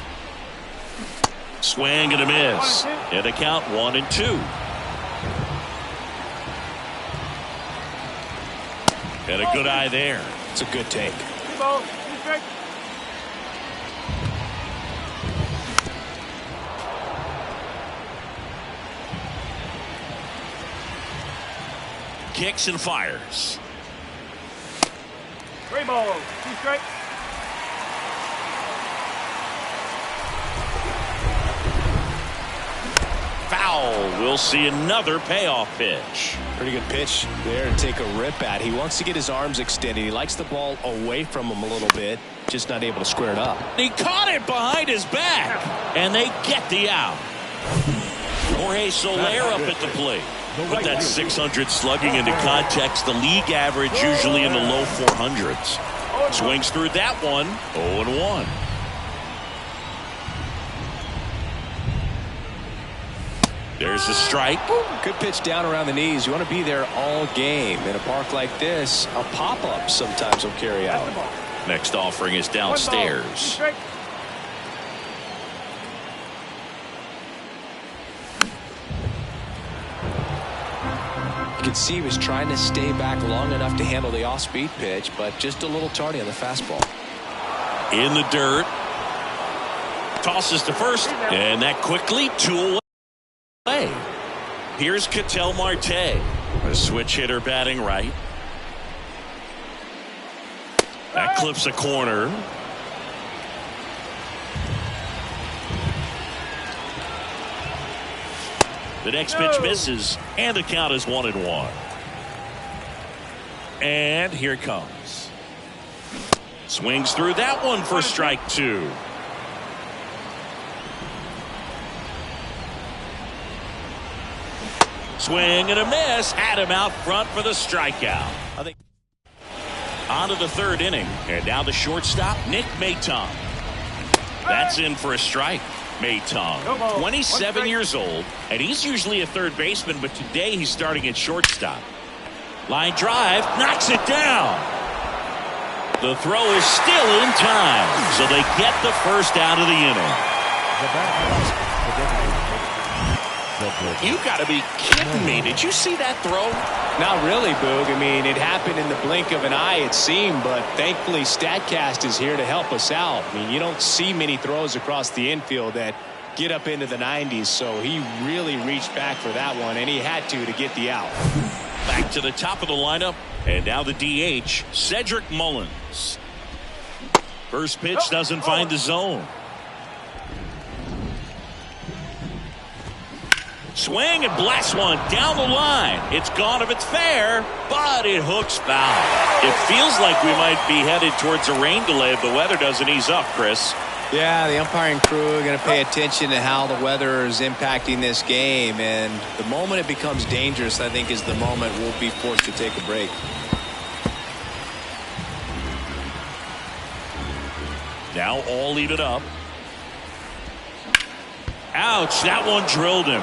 Swing and a miss. And a count 1-2. And a good eye there. It's a good take. Kicks and fires. 3 balls, 2 strikes. Foul. We'll see another payoff pitch. Pretty good pitch there to take a rip at. He wants to get his arms extended. He likes the ball away from him a little bit, just not able to square it up. He caught it behind his back, and they get the out. Jorge Soler up at the plate. Put that 600 slugging into context. The league average usually in the low 400s. Swings through that one. 0-1. There's the strike. Good pitch down around the knees. You want to be there all game. In a park like this, a pop-up sometimes will carry out. Next offering is downstairs. You can see he was trying to stay back long enough to handle the off-speed pitch, but just a little tardy on the fastball. In the dirt. Tosses to first, and that quickly 2 away. Here's Ketel Marte, a switch hitter batting right. That clips a corner. The next pitch misses, and the count is 1-1. And here it comes. Swings through that one for strike 2. Swing and a miss. Had him out front for the strikeout. I think on to the third inning, and now the shortstop, Nick Maton. That's in for a strike. Maton, 27 years old, and he's usually a third baseman, but today he's starting at shortstop. Line drive, knocks it down. The throw is still in time, so they get the first out of the inning. You got to be kidding me. Did you see that throw? Not really, Boog. I mean, it happened in the blink of an eye, it seemed, but thankfully StatCast is here to help us out. I mean, you don't see many throws across the infield that get up into the 90s, so he really reached back for that one, and he had to get the out. Back to the top of the lineup. And now the DH, Cedric Mullins. First pitch doesn't find the zone. Swing and blast one down the line. It's gone if it's fair, but it hooks foul. It feels like we might be headed towards a rain delay if the weather doesn't ease up, Chris. Yeah, the umpiring crew are going to pay attention to how the weather is impacting this game. And the moment it becomes dangerous, I think, is the moment we'll be forced to take a break. Now all even up. Ouch, that one drilled him.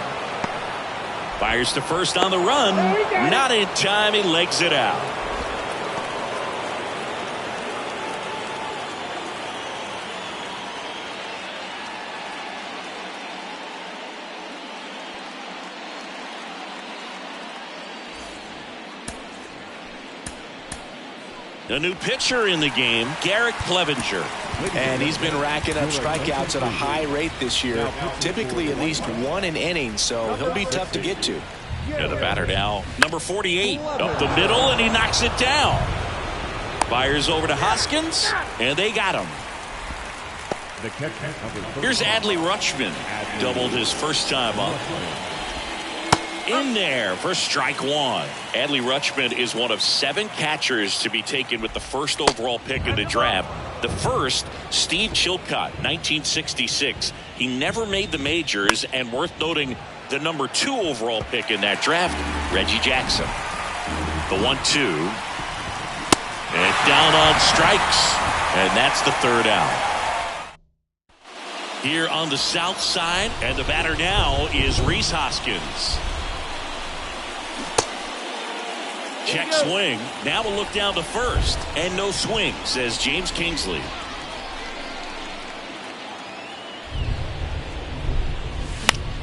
Fires to first on the run. Not in time. He legs it out. A new pitcher in the game, Garrett Clevenger. And he's been racking up strikeouts at a high rate this year, typically at least one an inning, so he'll be tough to get to. And the batter now, number 48, up the middle, and he knocks it down. Fires over to Hoskins, and they got him. Here's Adley Rutschman, doubled his first time up. In there for strike one. Adley Rutschman is one of 7 catchers to be taken with the first overall pick in the draft. The first, Steve Chilcott, 1966. He never made the majors, and worth noting, the number 2 overall pick in that draft, Reggie Jackson. The 1-2. And down on strikes. And that's the third out. Here on the south side, and the batter now is Rhys Hoskins. Check swing. Now we'll look down to first. And no swing, says James Kingsley.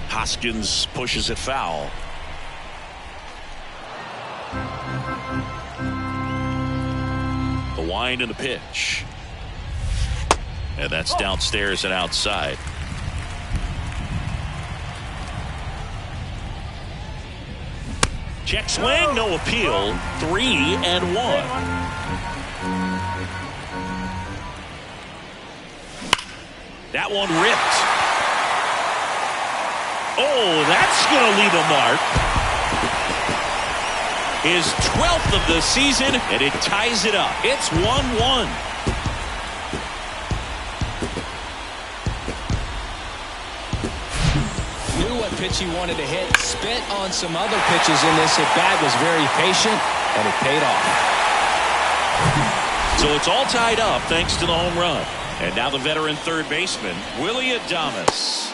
Hoskins pushes it foul. The wind and the pitch. And that's downstairs and outside. Check swing, no appeal. 3-1. That one ripped. Oh, that's going to leave a mark. His 12th of the season, and it ties it up. It's 1-1. Pitch he wanted to hit, spit on some other pitches in this at bat, was very patient, and it paid off. So it's all tied up thanks to the home run. And now the veteran third baseman, Willie Adames.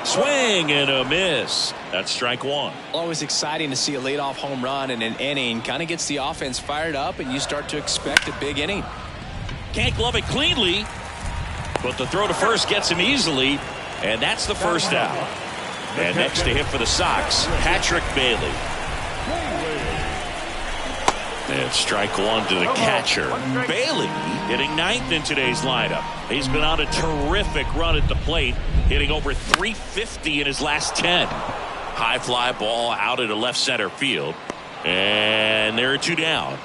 Swing and a miss. That's strike one. Always exciting to see a leadoff home run in an inning. Kind of gets the offense fired up, and you start to expect a big inning. Can't glove it cleanly, but the throw to first gets him easily, and that's the first out. And next to hit for the Sox, Patrick Bailey. And strike one to the catcher. Bailey hitting 9th in today's lineup. He's been on a terrific run at the plate, hitting over .350 in his last 10. High fly ball out into left center field. And there are 2 down.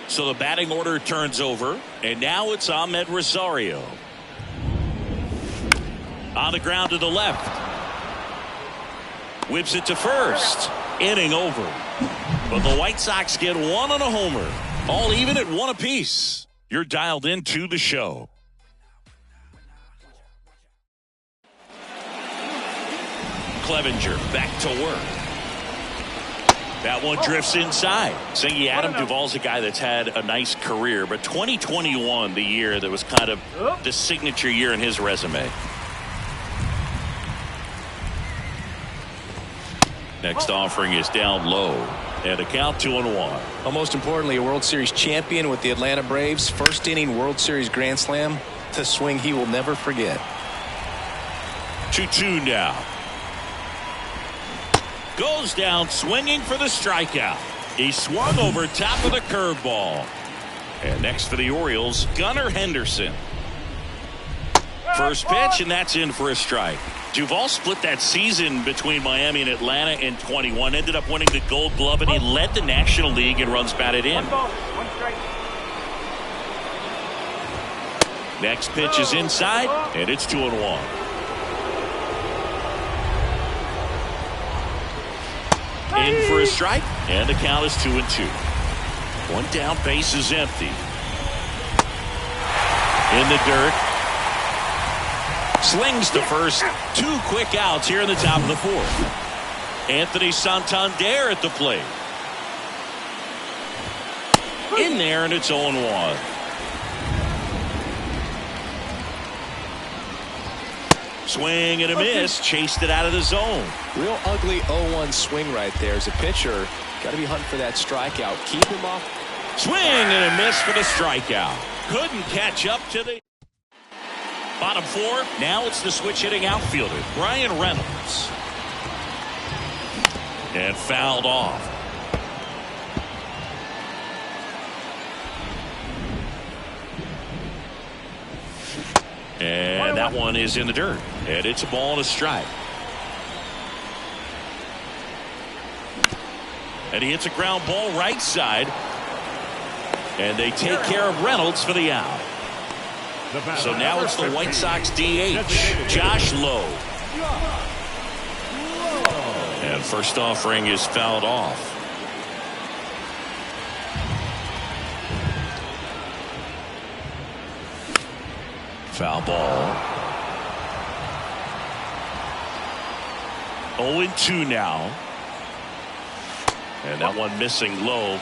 So the batting order turns over, and now it's Ahmed Rosario. On the ground to the left. Whips it to first. Inning over. But the White Sox get 1 on a homer. All even at 1 apiece. You're dialed into the show. Clevenger back to work. That one drifts inside. Singy Adam Duvall's a guy that's had a nice career, but 2021, the year that was kind of the signature year in his resume. Next offering is down low. And a count 2-1. Well, most importantly, a World Series champion with the Atlanta Braves. First inning World Series Grand Slam. The swing he will never forget. 2-2 now. Goes down swinging for the strikeout. He swung over top of the curveball. And next for the Orioles, Gunnar Henderson. First pitch, and that's in for a strike. Duvall split that season between Miami and Atlanta in 21. Ended up winning the Gold Glove, and he led the National League in runs batted in. 1 ball, 1 strike. Next pitch is inside, and it's 2-1. In for a strike, and the count is 2-2. One down, base is empty. In the dirt. Slings to first. 2 quick outs here in the top of the 4th. Anthony Santander at the plate. In there, and it's 0-1. Swing and a miss. Chased it out of the zone. Real ugly 0-1 swing right there. As a pitcher, got to be hunting for that strikeout. Keep him off. Swing and a miss for the strikeout. Couldn't catch up to the bottom 4. Now it's the switch hitting outfielder, Brian Reynolds. And fouled off. And that one is in the dirt. And it's a ball and a strike. And he hits a ground ball right side. And they take care of Reynolds for the out. So now it's the White Sox DH, Josh Lowe. And first offering is fouled off. Foul ball. 0-2 now. And that one missing low.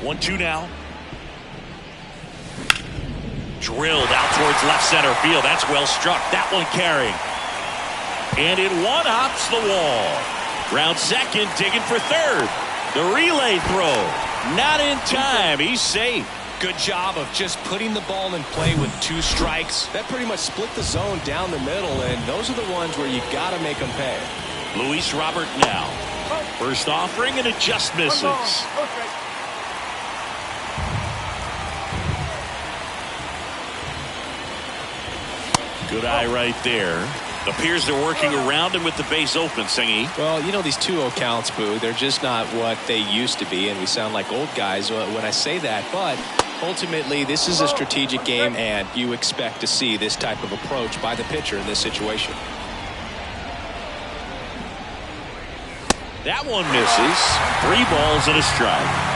One, 2 now. Drilled out towards left center field. That's well struck. That one carrying. And it one-hops the wall. Round second, digging for third. The relay throw. Not in time. He's safe. Good job of just putting the ball in play with 2 strikes. That pretty much split the zone down the middle, and those are the ones where you got to make them pay. Luis Robert now. First offering, and it just misses. 1 ball, 4 strike. Good eye right there. Appears they're working around him with the base open, Singy. Well, you know, these 2-0 counts, Boo, they're just not what they used to be, and we sound like old guys when I say that. But ultimately, this is a strategic game, and you expect to see this type of approach by the pitcher in this situation. That one misses. 3 balls and a strike.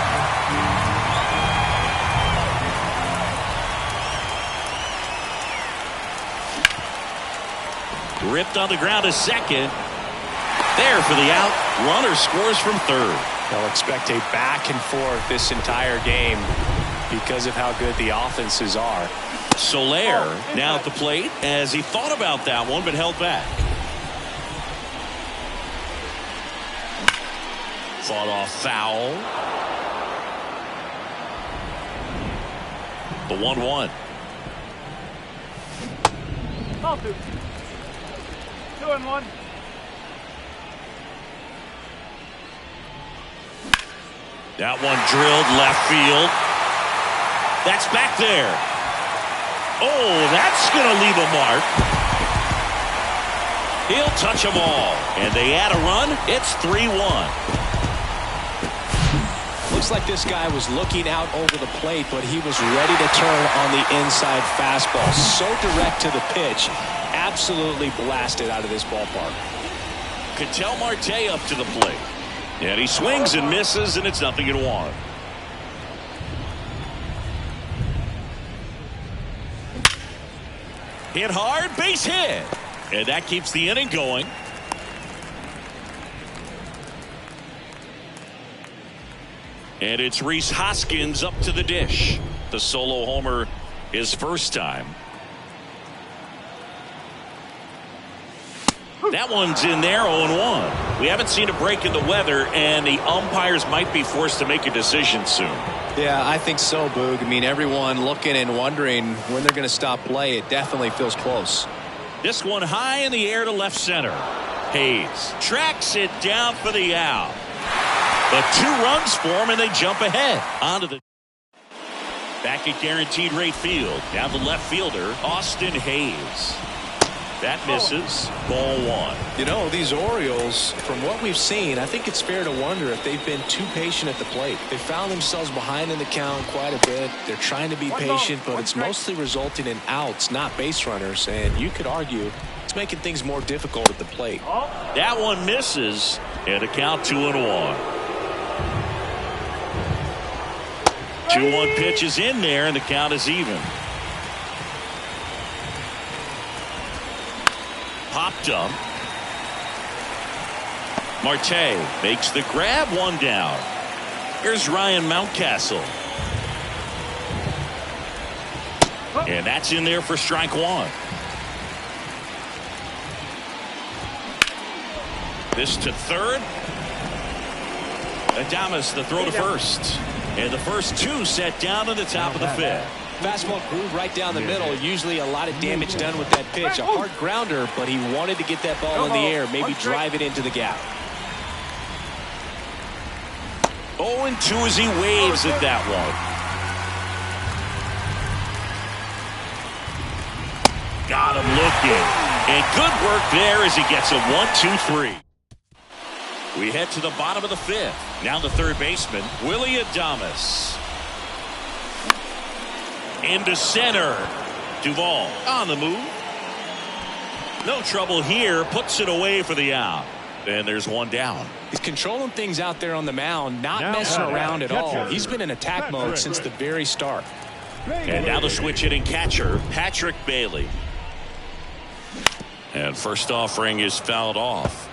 Ripped on the ground to second. There for the out. Runner scores from third. They'll expect a back and forth this entire game because of how good the offenses are. Soler now at the plate as he thought about that one but held back. Fought off foul. The 1-1. Ball 2. 2-1. That one drilled left field. That's back there. Oh, that's going to leave a mark. He'll touch them all. And they add a run. It's 3-1. Looks like this guy was looking out over the plate, but he was ready to turn on the inside fastball. So direct to the pitch. Absolutely blasted out of this ballpark. Ketel Marte up to the plate. And he swings and misses, and it's 0-1. Hit hard, base hit. And that keeps the inning going. And it's Rhys Hoskins up to the dish. The solo homer his first time. That one's in there, 0-1. We haven't seen a break in the weather, and the umpires might be forced to make a decision soon. Yeah, I think so, Boog. I mean, everyone looking and wondering when they're going to stop play. It definitely feels close. This one high in the air to left center. Hayes tracks it down for the out. But 2 runs for him, and they jump ahead. Onto the back at guaranteed rate field. Down the left fielder, Austin Hayes. That misses. Ball 1. You know, these Orioles, from what we've seen, I think it's fair to wonder if they've been too patient at the plate. They found themselves behind in the count quite a bit. They're trying to be patient, but it's mostly resulting in outs, not base runners. And you could argue it's making things more difficult at the plate. That one misses, and a count 2-1. 2-1 pitch is in there, and the count is even. Popped up. Marte makes the grab, 1 down. Here's Ryan Mountcastle. And that's in there for strike 1. This to third. Adames the throw to first. And the first 2 set down to the top of the 5th. Fastball groove right down the middle. Usually a lot of damage done with that pitch. A hard grounder, but he wanted to get that ball in the air, maybe drive it into the gap. 0-2 as he waves at that one. Got him looking. And good work there as he gets a 1-2-3. We head to the bottom of the 5th. Now the third baseman, Willie Adames. Into center. Duvall on the move. No trouble here. Puts it away for the out. And there's 1 down. He's controlling things out there on the mound, not messing around at all. He's been in attack mode since the very start. And now the switch hitting catcher, Patrick Bailey. And first offering is fouled off.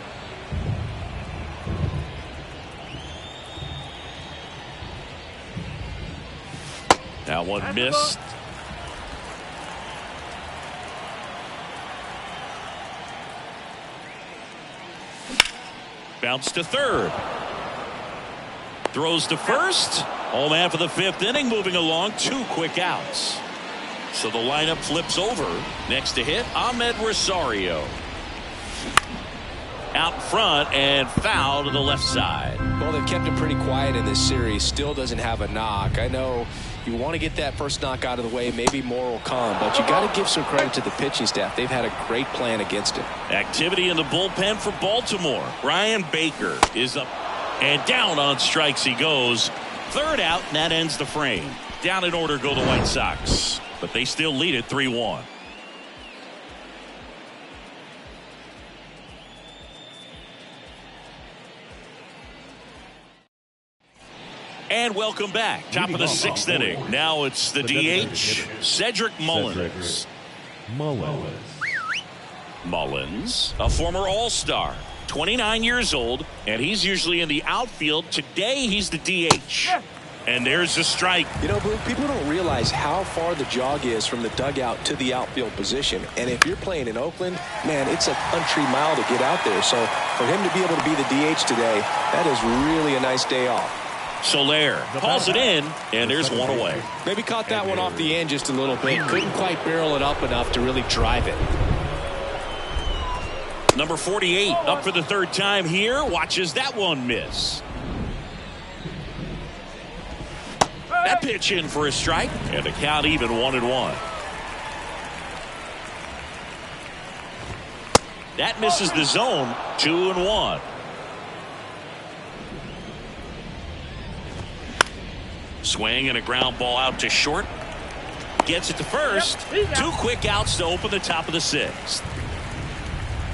That one missed. Bounce to third. Throws to first. All man for the 5th inning, moving along. 2 quick outs. So the lineup flips over. Next to hit, Ahmed Rosario. Out front and foul to the left side. Well, they've kept it pretty quiet in this series. Still doesn't have a knock. I know you want to get that first knock out of the way. Maybe more will come, but you got to give some credit to the pitching staff. They've had a great plan against it. Activity in the bullpen for Baltimore. Ryan Baker is up and down on strikes he goes. Third out, and that ends the frame. Down in order go the White Sox, but they still lead it 3-1. And welcome back. Top of the 6th inning. Now it's the DH, Cedric Mullins. Mullins, a former All-Star, 29 years old, and he's usually in the outfield. Today, he's the DH. And there's a strike. You know, Blue, people don't realize how far the jog is from the dugout to the outfield position. And if you're playing in Oakland, man, it's a country mile to get out there. So for him to be able to be the DH today, that is really a nice day off. Soler hauls it in, and there's 1 away. Maybe caught that one off the end just a little bit. Couldn't quite barrel it up enough to really drive it. Number 48 up for the 3rd time here. Watches that one miss. That pitch in for a strike, and the count even 1-1. That misses the zone. 2-1. Swing and a ground ball out to short. Gets it to first. 2 quick outs to open the top of the 6th.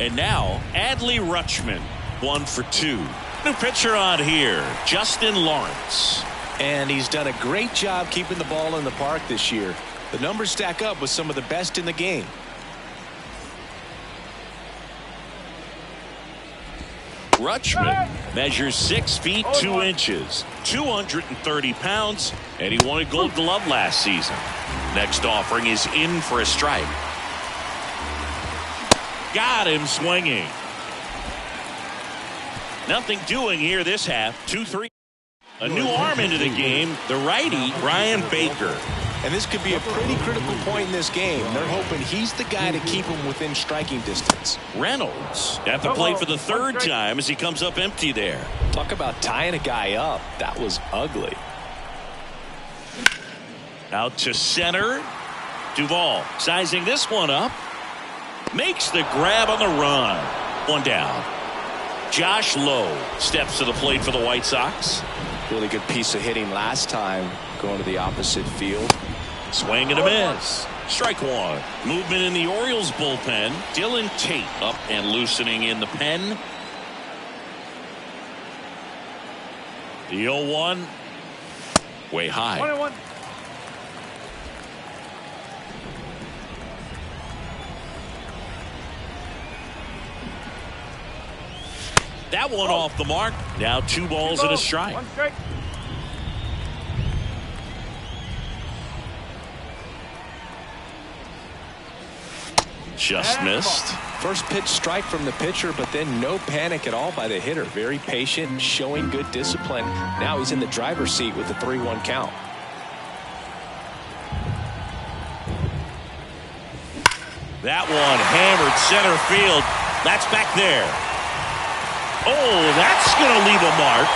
And now Adley Rutschman, 1 for 2. New pitcher on here, Justin Lawrence. And he's done a great job keeping the ball in the park this year. The numbers stack up with some of the best in the game. Rutschman measures 6 feet 2 inches, 230 pounds, and he won a Gold Glove last season. Next offering is in for a strike. Got him swinging. Nothing doing here this half. 2-3. A new arm into the game, the righty Ryan Baker. And this could be a pretty critical point in this game. They're hoping he's the guy to keep him within striking distance. Reynolds at the plate for the third time as he comes up empty there. Talk about tying a guy up. That was ugly. Out to center. Duvall sizing this one up. Makes the grab on the run. One down. Josh Lowe steps to the plate for the White Sox. Really good piece of hitting last time, going to the opposite field. Swing and a miss. Strike one. Movement in the Orioles bullpen. Dylan Tate up and loosening in the pen. The 0-1. Way high. 1-1. That one off the mark. Now 2 balls and a strike. 1 strike. Just missed. First pitch strike from the pitcher, but then no panic at all by the hitter. Very patient, showing good discipline. Now he's in the driver's seat with the 3-1 count. That one hammered center field. That's back there. Oh, that's going to leave a mark.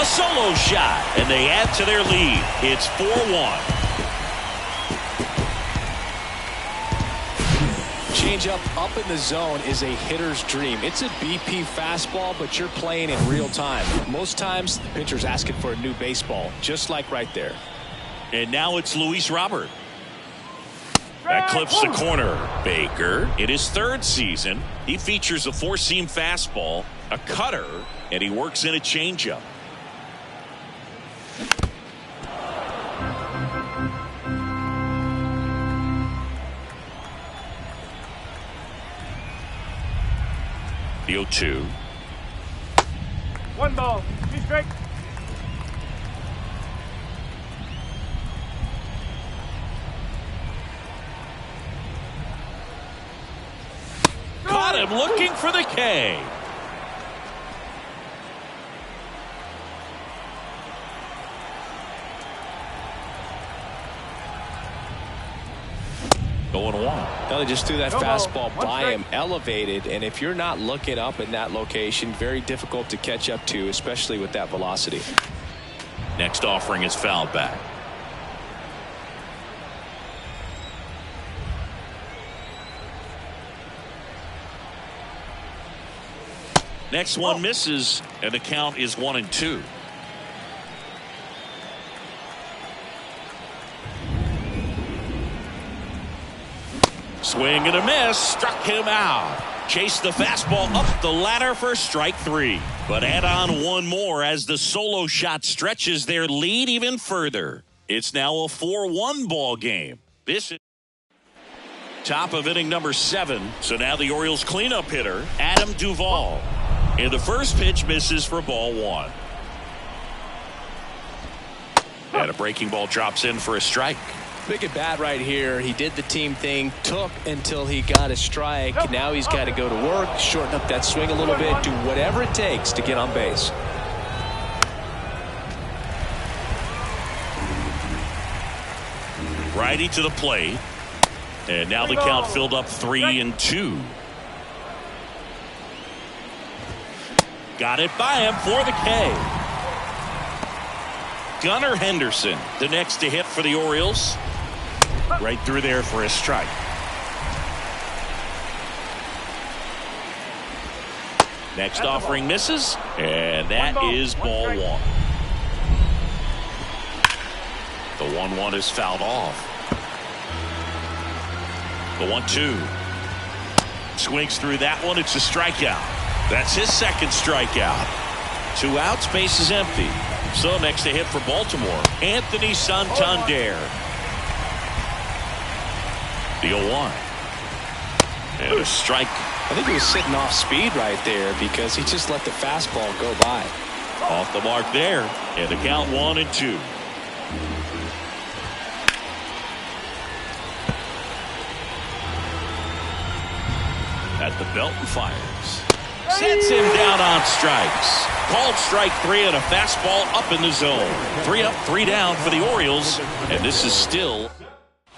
A solo shot, and they add to their lead. It's 4-1. Changeup up in the zone is a hitter's dream. It's a BP fastball, but you're playing in real time. Most times, the pitcher's asking for a new baseball, just like right there. And now it's Luis Robert. That clips the corner. Baker, in his 3rd season, he features a 4-seam fastball, a cutter, and he works in a changeup. The 0-2. 1 ball. 2 strike. Caught him looking for the K. Going 1. Now they just threw that fastball by him, elevated, and if you're not looking up in that location, very difficult to catch up to, especially with that velocity. Next offering is fouled back. Next one misses, and the count is 1-2. Swing and a miss, struck him out. Chased the fastball up the ladder for strike 3. But add on one more as the solo shot stretches their lead even further. It's now a 4-1 ball game. This is top of inning number 7. So now the Orioles cleanup hitter, Adam Duvall. And the first pitch misses for ball 1. And a breaking ball drops in for a strike. Big at bat right here. He did the team thing, took until he got a strike. Now he's got to go to work, shorten up that swing a little bit, do whatever it takes to get on base. Righty to the plate. And now the count filled up 3-2. Got it by him for the K. Gunnar Henderson, the next to hit for the Orioles. Right through there for a strike. Next offering misses, and that is ball 1. The 1-1 is fouled off. The 1-2. Swings through that one. It's a strikeout. That's his second strikeout. 2 outs, base is empty. So next to hit for Baltimore, Anthony Santander. The 0-1. And a strike. I think he was sitting off speed right there because he just let the fastball go by. Off the mark there. And the count 1-2. At the belt and fires. Sets him down on strikes. Called strike 3 and a fastball up in the zone. 3 up, 3 down for the Orioles. And this is still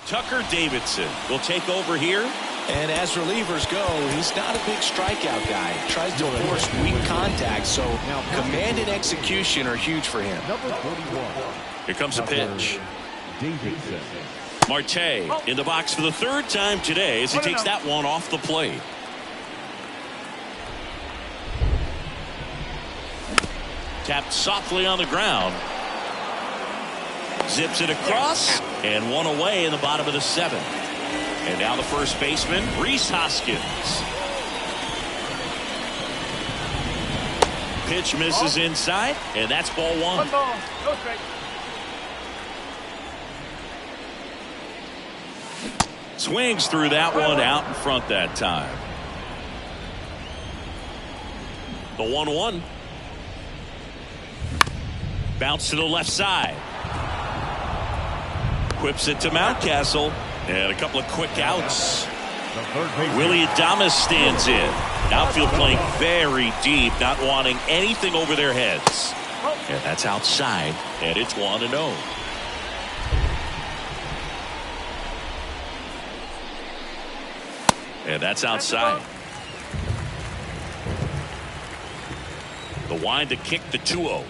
Tucker Davidson will take over here. And as relievers go, he's not a big strikeout guy. Tries to force weak contact, so command and execution are huge for him. Number 41. Here comes a pitch. Davidson. Marte in the box for the 3rd time today as he takes that one off the plate. Tapped softly on the ground. Zips it across and one away in the bottom of the 7th. And now the first baseman, Rhys Hoskins. Pitch misses inside, and that's ball 1. One ball, no strike. Swings through that one out in front that time. The 1-1. Bounce to the left side. Whips it to Mountcastle. And a couple of quick outs. Willie Adames stands in. Outfield playing very deep, not wanting anything over their heads. And that's outside, and it's 1-0. And that's outside. The wind to kick the 2-0.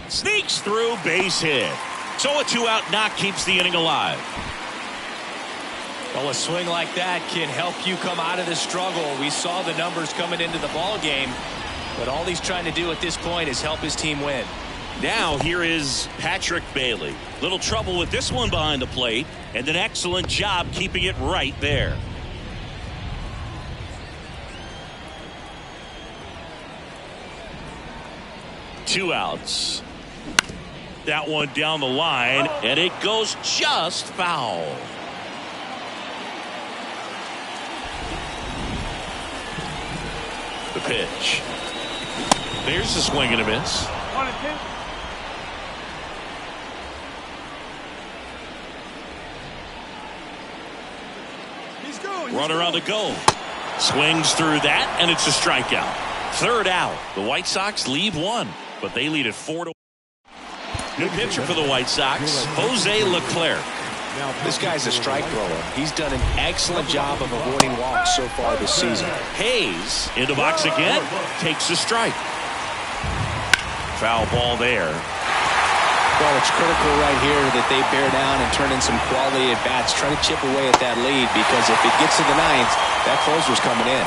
Sneaks through, base hit. So a 2-out knock keeps the inning alive. Well, a swing like that can help you come out of the struggle. We saw the numbers coming into the ball game, but all he's trying to do at this point is help his team win. Now here is Patrick Bailey. Little trouble with this one behind the plate, and an excellent job keeping it right there. Two outs. That one down the line, and it goes just foul. The pitch. There's the swing and a miss. 1-2. Runner on the go. Swings through that, and it's a strikeout. 3rd out. The White Sox leave 1, but they lead it 4-1. New pitcher for the White Sox, Jose Leclerc. This guy's a strike thrower. He's done an excellent job of avoiding walks so far this season. Hayes in the box again, takes a strike. Foul ball there. Well, it's critical right here that they bear down and turn in some quality at bats. Try to chip away at that lead, because if it gets to the 9th, that closer's coming in.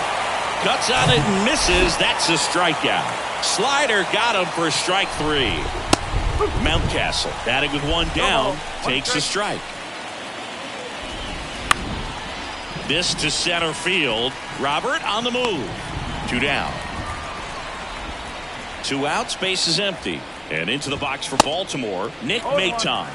Cuts on it and misses. That's a strikeout. Slider got him for strike 3. Mountcastle batting with 1 down, takes a strike. This to center field. Robert on the move. 2 down. 2 outs, base is empty. And into the box for Baltimore, Nick Maton.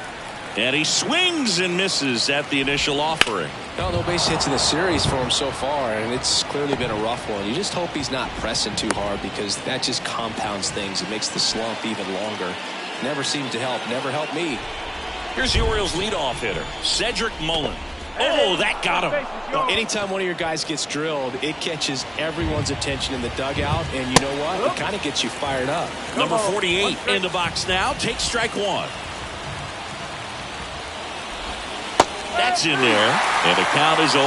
And he swings and misses at the initial offering. Well, no base hits in the series for him so far, and it's clearly been a rough one. You just hope he's not pressing too hard, because that just compounds things. It makes the slump even longer. Never seemed to help. Never helped me. Here's the Orioles' leadoff hitter, Cedric Mullen. Oh, that got him. Well, anytime one of your guys gets drilled, it catches everyone's attention in the dugout, and you know what? It kind of gets you fired up. Number 48 in the box now. Takes strike 1. That's in there, and the count is 0-2.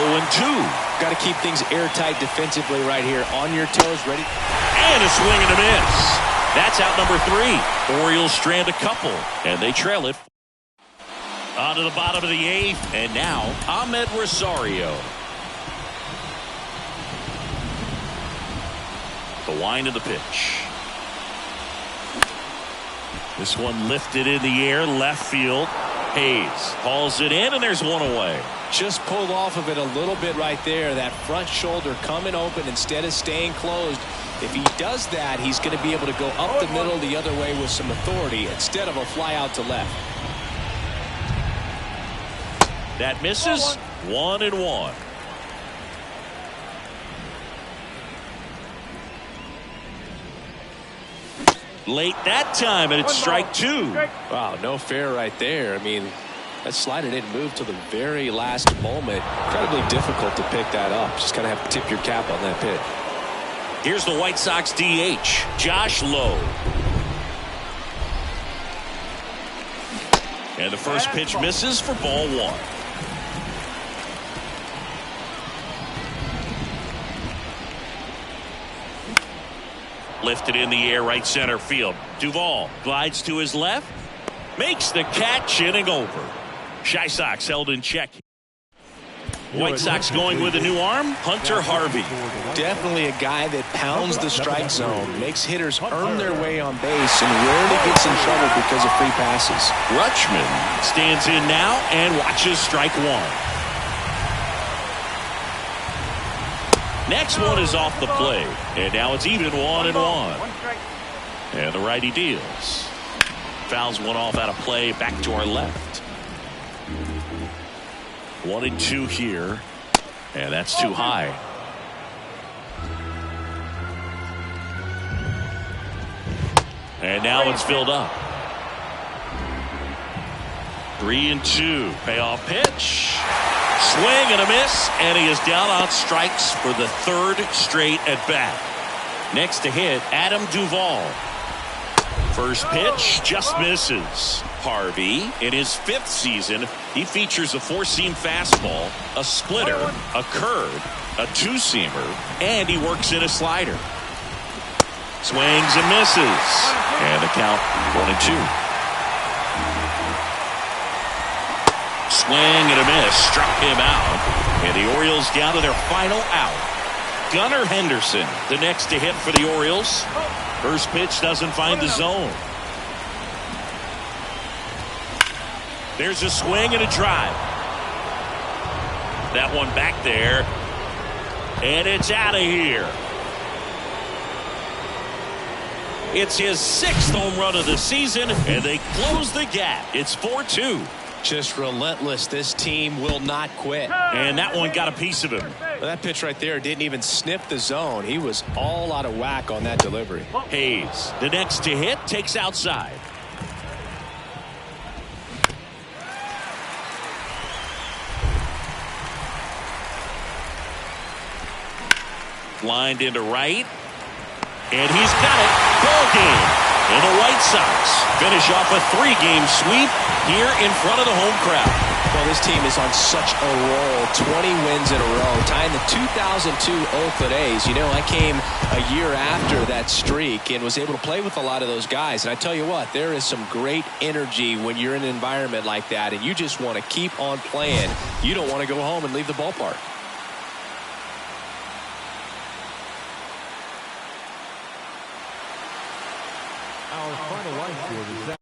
Got to keep things airtight defensively right here. On your toes, ready. And a swing and a miss. That's out number 3. Orioles strand a couple, and they trail it. On to the bottom of the 8th, and now Ahmed Rosario. The wind of the pitch. This one lifted in the air, left field. Hayes hauls it in, and there's 1 away. Just pulled off of it a little bit right there. That front shoulder coming open instead of staying closed. If he does that, he's going to be able to go up the middle the other way with some authority instead of a fly out to left. That misses. 1-1. Late that time, and it's strike 2. Wow, no fair right there. I mean, That slider didn't move till the very last moment. Incredibly difficult to pick that up. Just kind of have to tip your cap on that pitch. Here's the White Sox DH, Josh Lowe. And the first pitch misses for ball one. Lifted in the air, right center field. Duvall glides to his left, makes the catch, inning over. Chi Sox held in check. White Sox going with a new arm, Hunter Harvey. Definitely a guy that pounds the strike zone, makes hitters earn their way on base, and rarely gets in trouble because of free passes. Rutschman stands in now and watches strike one. Next one is off the plate, and now it's even 1-1. And the righty deals. Fouls one off out of play, back to our left. 1-2 here, and that's too high. And now it's filled up. 3-2, payoff pitch. Swing and a miss, and he is down on strikes for the third straight at bat. Next to hit, Adam Duvall. First pitch just misses. Harvey, in his 5th season, he features a 4-seam fastball, a splitter, a curve, a 2-seamer, and he works in a slider. Swings and misses, and the count 1-2. Swing and a miss, struck him out, and the Orioles down to their final out. Gunnar Henderson, the next to hit for the Orioles. First pitch doesn't find the zone. There's a swing and a drive. That one back there, and it's out of here. It's his 6th home run of the season, and they close the gap. It's 4-2. Just relentless. This team will not quit. And that one got a piece of him. Well, that pitch right there didn't even sniff the zone. He was all out of whack on that delivery. Hayes, the next to hit, takes outside. Lined into right. And he's got it. Ball game. And the White Sox finish off a 3-game sweep here in front of the home crowd. Well, this team is on such a roll. 20 wins in a row, tying the 2002 Oakland A's. You know, I came a year after that streak and was able to play with a lot of those guys. And I tell you what, there is some great energy when you're in an environment like that, and you just want to keep on playing. You don't want to go home and leave the ballpark. Our final line score is that.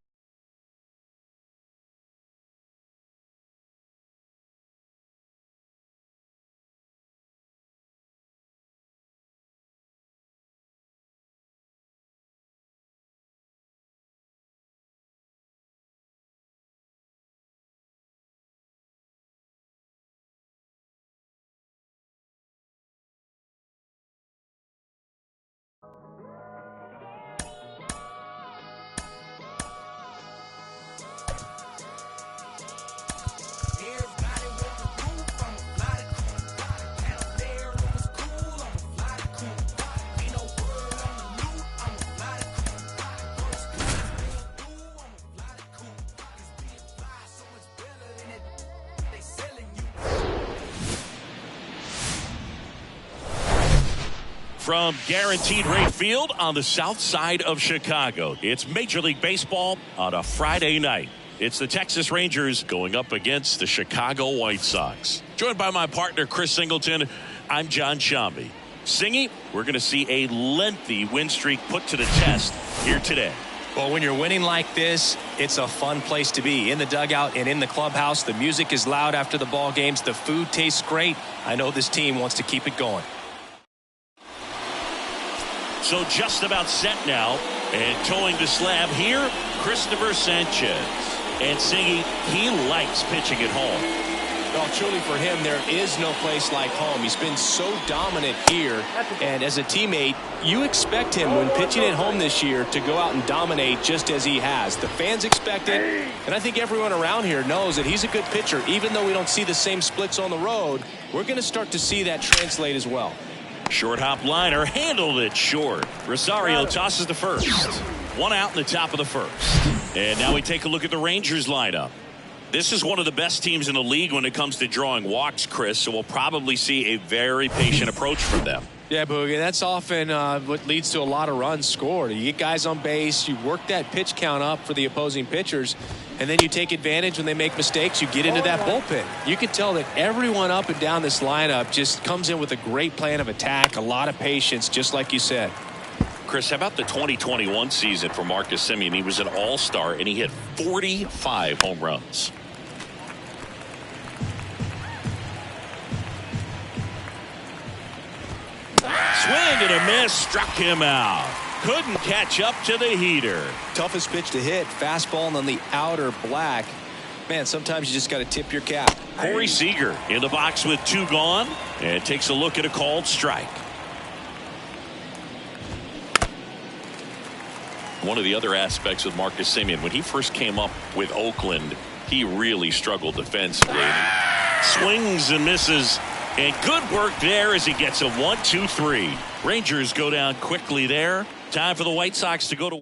From Guaranteed Rate Field on the south side of Chicago, it's Major League Baseball on a Friday night. It's the Texas Rangers going up against the Chicago White Sox. Joined by my partner, Chris Singleton, I'm John Shambi. Singy, we're going to see a lengthy win streak put to the test here today. Well, when you're winning like this, it's a fun place to be. In the dugout and in the clubhouse, the music is loud after the ball games. The food tastes great. I know this team wants to keep it going. So just about set now, and towing the slab here, Christopher Sanchez. And Singy, he likes pitching at home. Well, truly for him, there is no place like home. He's been so dominant here, and as a teammate, you expect him when pitching at home this year to go out and dominate just as he has. The fans expect it, and I think everyone around here knows that he's a good pitcher. Even though we don't see the same splits on the road, we're going to start to see that translate as well. Short hop liner, handled it short. Rosario tosses the first. One out in the top of the first. And now we take a look at the Rangers lineup. This is one of the best teams in the league when it comes to drawing walks, Chris, so we'll probably see a very patient approach from them. Yeah, Boogie, that's often what leads to a lot of runs scored. You get guys on base, you work that pitch count up for the opposing pitchers, and then you take advantage when they make mistakes. You get into that bullpen. You can tell that everyone up and down this lineup just comes in with a great plan of attack, a lot of patience, just like you said. Chris, how about the 2021 season for Marcus Semien? He was an all-star, and he hit 45 home runs. Swing and a miss, struck him out. Couldn't catch up to the heater. Toughest pitch to hit, fastball on the outer black. Man, sometimes you just got to tip your cap. Corey Seager in the box with 2 gone and takes a look at a called strike. One of the other aspects of Marcus Semien, when he first came up with Oakland, he really struggled defensively. Swings and misses. And good work there as he gets a 1-2-3. Rangers go down quickly there. Time for the White Sox to go to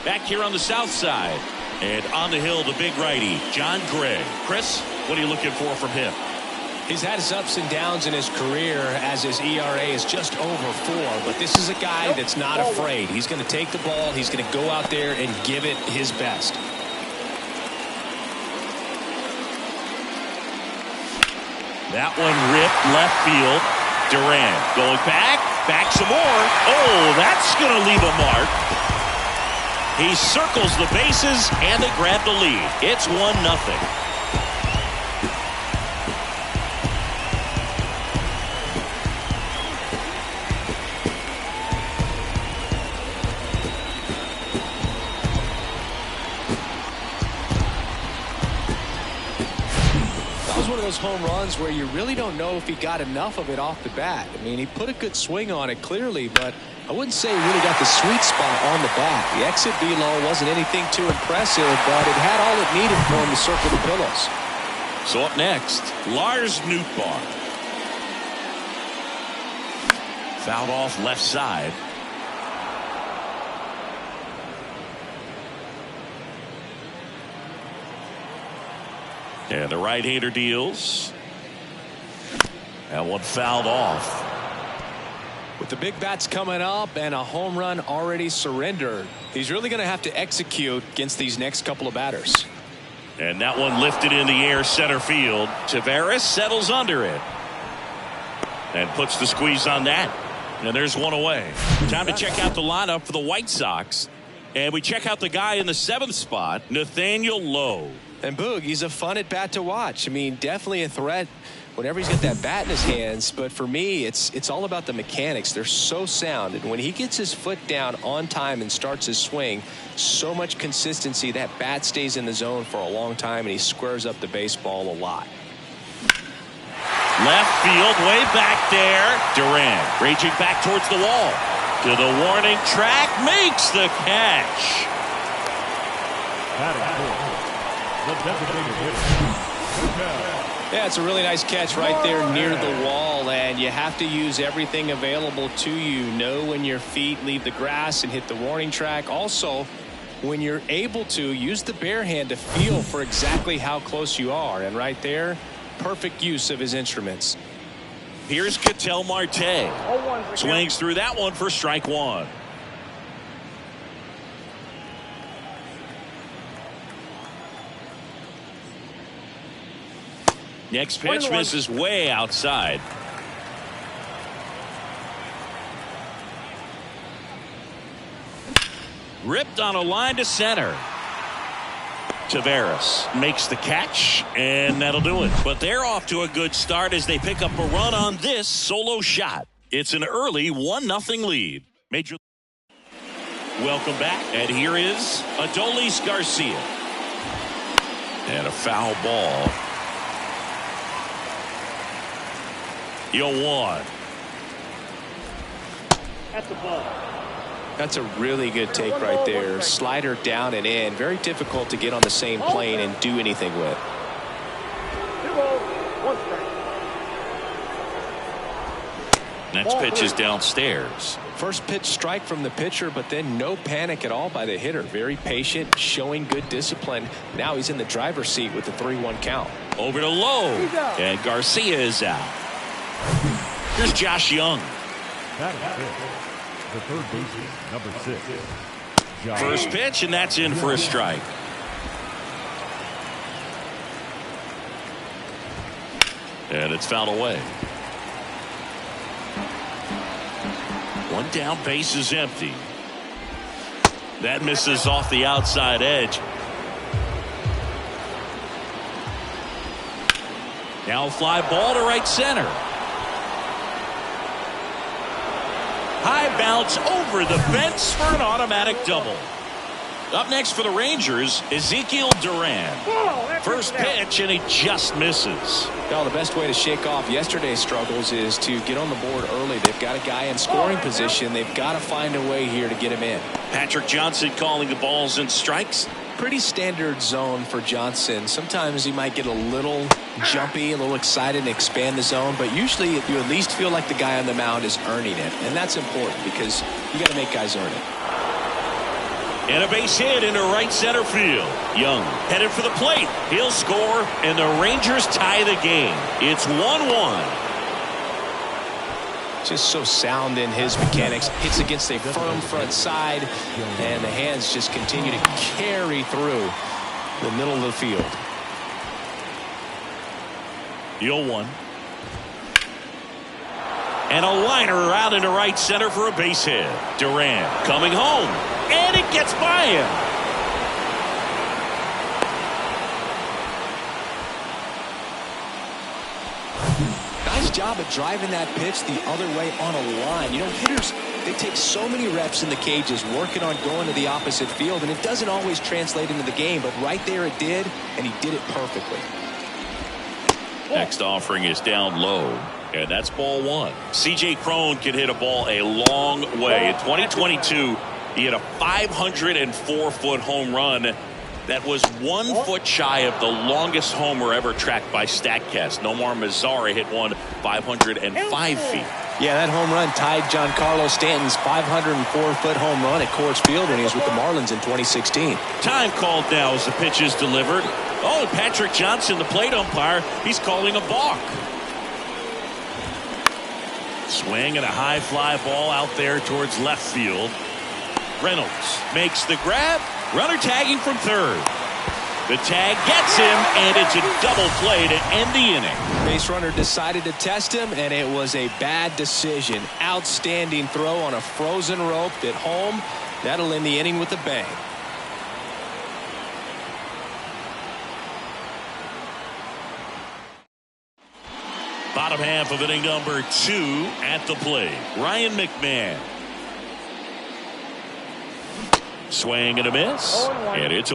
back here on the south side. And on the hill, the big righty, John Gray. Chris, what are you looking for from him? He's had his ups and downs in his career as his ERA is just over 4. But this is a guy that's not afraid. He's going to take the ball. He's going to go out there and give it his best. That one ripped left field. Duran going back some more. Oh, that's going to leave a mark. He circles the bases and they grab the lead. It's 1-0. Those home runs where you really don't know if he got enough of it off the bat. I mean, he put a good swing on it clearly, but I wouldn't say he really got the sweet spot on the bat. The exit velo wasn't anything too impressive, but it had all it needed for him to circle the pillows. So up next, Lars Nootbaar. Fouled off left side. And the right-hander deals. That one fouled off. With the big bats coming up and a home run already surrendered, he's really going to have to execute against these next couple of batters. And that one lifted in the air center field. Tavares settles under it. And puts the squeeze on that. And there's one away. Time to check out the lineup for the White Sox. And we check out the guy in the 7th spot, Nathaniel Lowe. And Boog, he's a fun at bat to watch. I mean, definitely a threat whenever he's got that bat in his hands. But for me, it's all about the mechanics. They're so sound. And when he gets his foot down on time and starts his swing, so much consistency, that bat stays in the zone for a long time, and he squares up the baseball a lot. Left field, way back there. Duran raging back towards the wall. To the warning track, makes the catch. Yeah, it's a really nice catch right there near the wall, and you have to use everything available to you. Know when your feet leave the grass and hit the warning track. Also, when you're able to, use the bare hand to feel for exactly how close you are. And right there, perfect use of his instruments. Here's Ketel Marte. Swings through that one for strike 1. Next pitch misses way outside. Ripped on a line to center. Tavares makes the catch, and that'll do it. But they're off to a good start as they pick up a run on this solo shot. It's an early 1-0 lead. Major. Welcome back, and here is Adolis Garcia. And a foul ball. 0-1. That's the ball. That's a really good take right there. Slider down and in. Very difficult to get on the same plane and do anything with. 2 balls, 1 strike. Next pitch is downstairs. First pitch strike from the pitcher, but then no panic at all by the hitter. Very patient, showing good discipline. Now he's in the driver's seat with the 3-1 count. Over to Lowe. And Garcia is out. Here's Josh Young. That is it. The third baseman, number 6. Josh. First pitch, and that's in for a strike. And it's fouled away. One down, base is empty. That misses off the outside edge. Now a fly ball to right center. High bounce over the fence for an automatic double. Up next for the Rangers, Ezekiel Duran. First pitch, and he just misses. Well, the best way to shake off yesterday's struggles is to get on the board early. They've got a guy in scoring position. They've got to find a way here to get him in. Patrick Johnson calling the balls and strikes. Pretty standard zone for Johnson. Sometimes he might get a little jumpy, a little excited and expand the zone, but usually you at least feel like the guy on the mound is earning it, and that's important because you got to make guys earn it. And a base hit into right center field. Young headed for the plate. He'll score, and the Rangers tie the game. It's 1-1. Just so sound in his mechanics. Hits against a firm front side, and the hands just continue to carry through the middle of the field. 0-1. And a liner out into right center for a base hit. Duran coming home, and it gets by him. Nice job of driving that pitch the other way on a line. You know, hitters, they take so many reps in the cages working on going to the opposite field, and it doesn't always translate into the game, but right there it did, and he did it perfectly. Next offering is down low, and that's ball 1. C.J. Cron can hit a ball a long way. In 2022, he had a 504-foot home run. That was 1 foot shy of the longest homer ever tracked by StatCast. Nomar Mazara hit one 505 feet. Yeah, that home run tied Giancarlo Stanton's 504-foot home run at Coors Field when he was with the Marlins in 2016. Time called now as the pitch is delivered. Oh, and Patrick Johnson, the plate umpire, he's calling a balk. Swing and a high fly ball out there towards left field. Reynolds makes the grab. Runner tagging from third. The tag gets him, and it's a double play to end the inning. Base runner decided to test him, and it was a bad decision. Outstanding throw on a frozen rope at home. That'll end the inning with a bang. Bottom half of inning number 2 at the plate. Ryan McMahon. Swing and a miss, and it's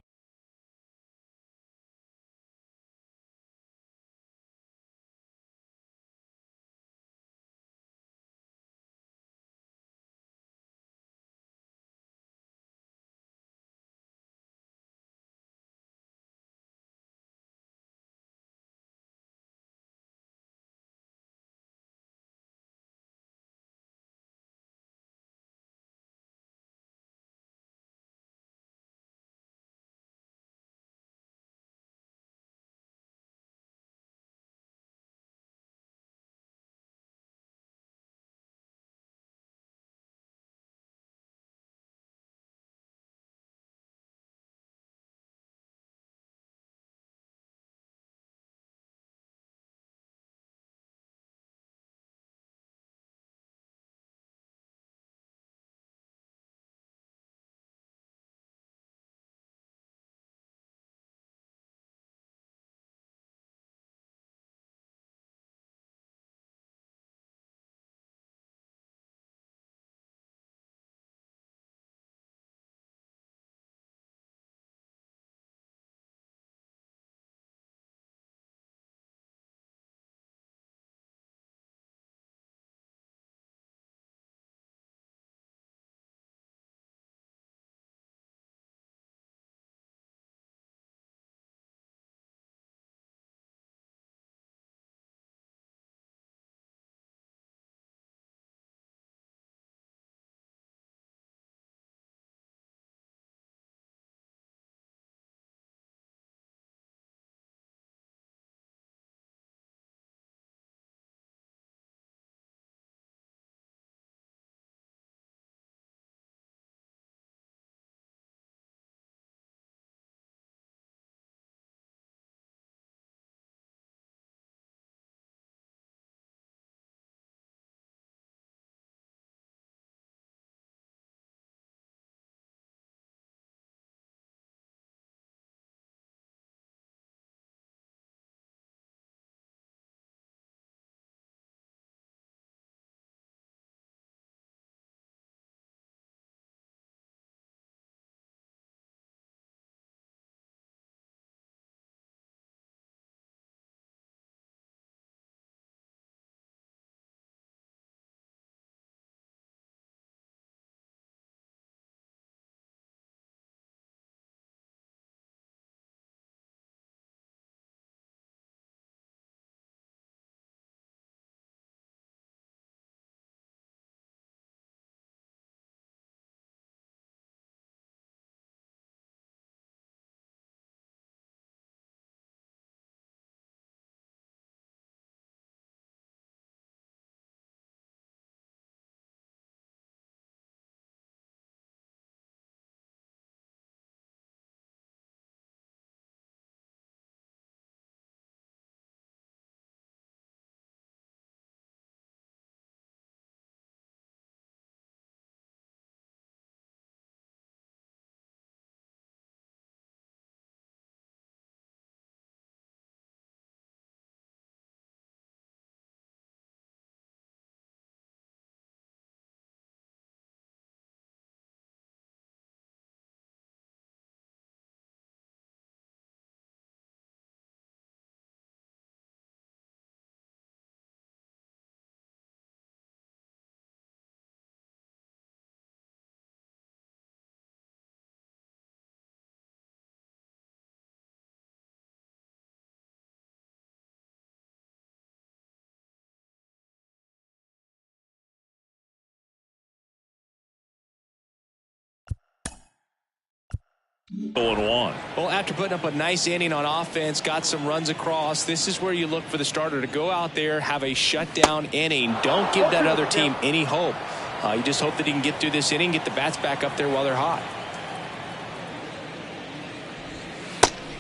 0-1. Well, after putting up a nice inning on offense, got some runs across, this is where you look for the starter to go out there, have a shutdown inning. Don't give that other team any hope. You just hope that he can get through this inning, get the bats back up there while they're hot.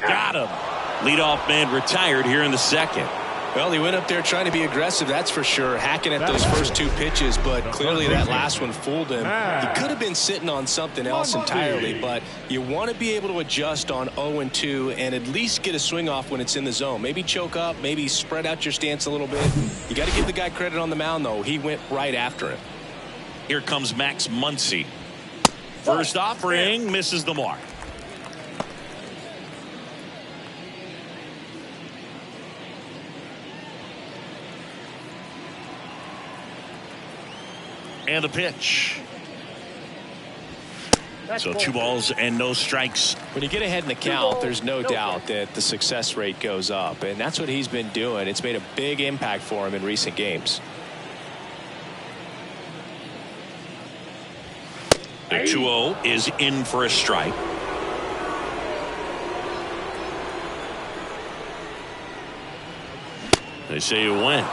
Got him. Leadoff man retired here in the second. Well, he went up there trying to be aggressive, that's for sure, hacking at those first two pitches, but clearly that last one fooled him. He could have been sitting on something else entirely, but you want to be able to adjust on 0-2 and at least get a swing off when it's in the zone. Maybe choke up, maybe spread out your stance a little bit. You got to give the guy credit on the mound, though. He went right after him. Here comes Max Muncy. First offering, misses the mark. And a pitch. So 2 balls and no strikes. When you get ahead in the count, there's no doubt that the success rate goes up, and that's what he's been doing. It's made a big impact for him in recent games. The 2-0 is in for a strike. They say you win.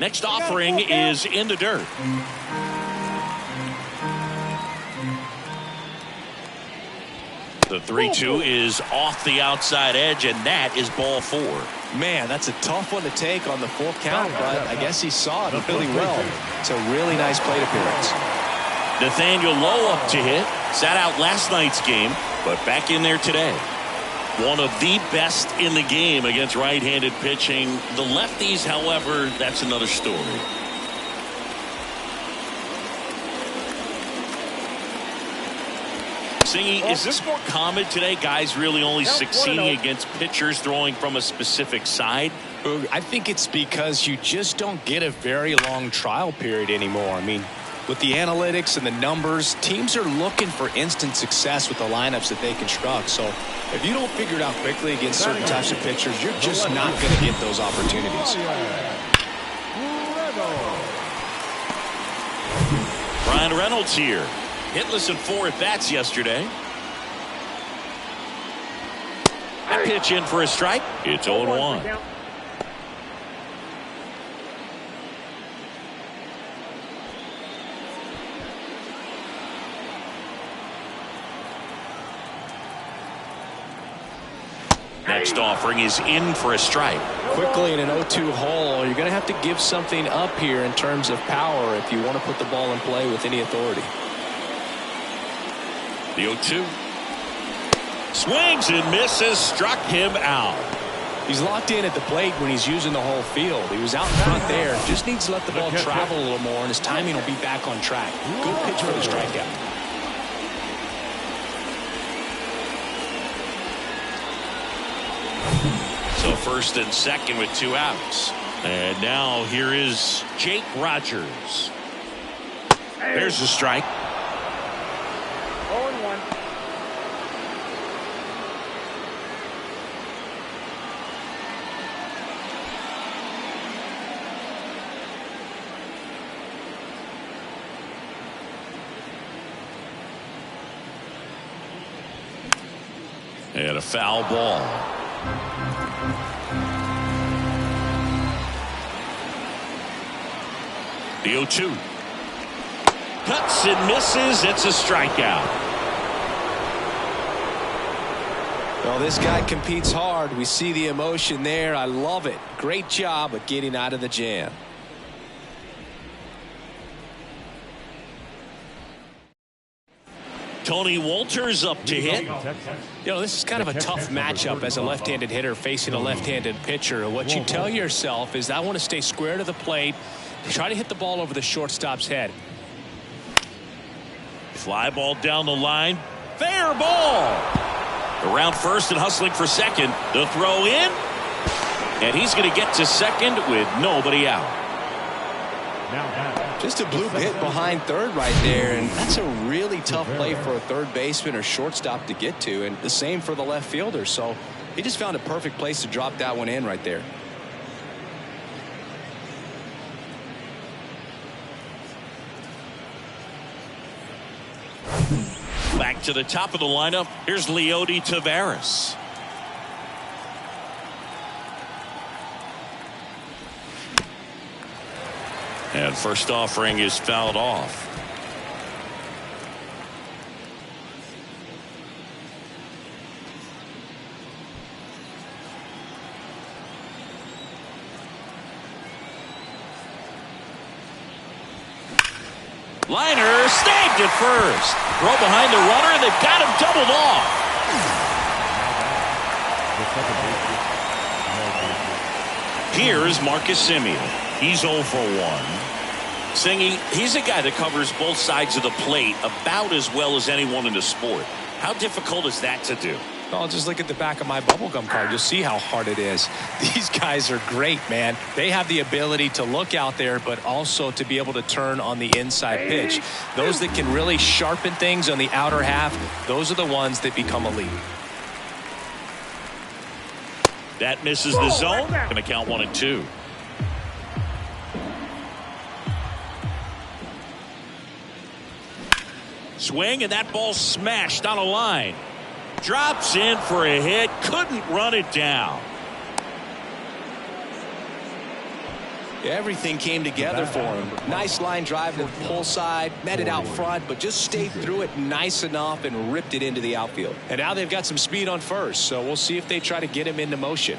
Next offering is in the dirt. The 3-2 is off the outside edge, and that is ball 4. Man, that's a tough one to take on the 4th count, but I guess he saw it really well. It's a really nice plate appearance. Nathaniel Lowe up to hit. Sat out last night's game, but back in there today. One of the best in the game against right-handed pitching. The lefties, however, that's another story. Singy, is this more common today? Guys really only succeeding against pitchers throwing from a specific side? I think it's because you just don't get a very long trial period anymore. I mean, with the analytics and the numbers, teams are looking for instant success with the lineups that they construct. So if you don't figure it out quickly against certain types of pitchers, you're just not going to get those opportunities. Brian Reynolds here. Hitless in 4 at-bats yesterday. A pitch in for a strike. It's 0-1. Next offering is in for a strike. Quickly in an 0-2 hole, you're going to have to give something up here in terms of power if you want to put the ball in play with any authority. The 0-2. Swings and misses, struck him out. He's locked in at the plate when he's using the whole field. He was out in front there. Just needs to let the ball travel a little more, and his timing will be back on track. Good pitch for the strikeout. So first and second with 2 outs. And now here is Jake Rogers. There's a strike. 0-1. And a foul ball. The 0-2. Cuts and misses. It's a strikeout. Well, this guy competes hard. We see the emotion there. I love it. Great job of getting out of the jam. Tony Wolters up to hit. You know, this is kind of a tough matchup as a left-handed hitter facing a left-handed pitcher. What you tell yourself is, I want to stay square to the plate, try to hit the ball over the shortstop's head. Fly ball down the line. Fair ball. Around first and hustling for second. The throw in. And he's going to get to second with nobody out. Just a bloop hit behind third right there, and that's a really tough play for a third baseman or shortstop to get to, and the same for the left fielder. So he just found a perfect place to drop that one in right there. Back to the top of the lineup. Here's Leody Taveras. And first offering is fouled off. Liner snagged at first. Throw behind the runner, and they've got him doubled off. Here's Marcus Semien. He's 0 for 1. Singy, he's a guy that covers both sides of the plate about as well as anyone in the sport. How difficult is that to do? I'll just look at the back of my bubblegum card. You'll see how hard it is. These guys are great, man. They have the ability to look out there, but also to be able to turn on the inside pitch. Those that can really sharpen things on the outer half, those are the ones that become elite. That misses the zone. Going to count 1-2. Swing, and that ball smashed on a line. Drops in for a hit. Couldn't run it down. Everything came together for him. Nice line drive to the pull side, met it out front, but just stayed through it nice enough and ripped it into the outfield. And now they've got some speed on first, so we'll see if they try to get him into motion.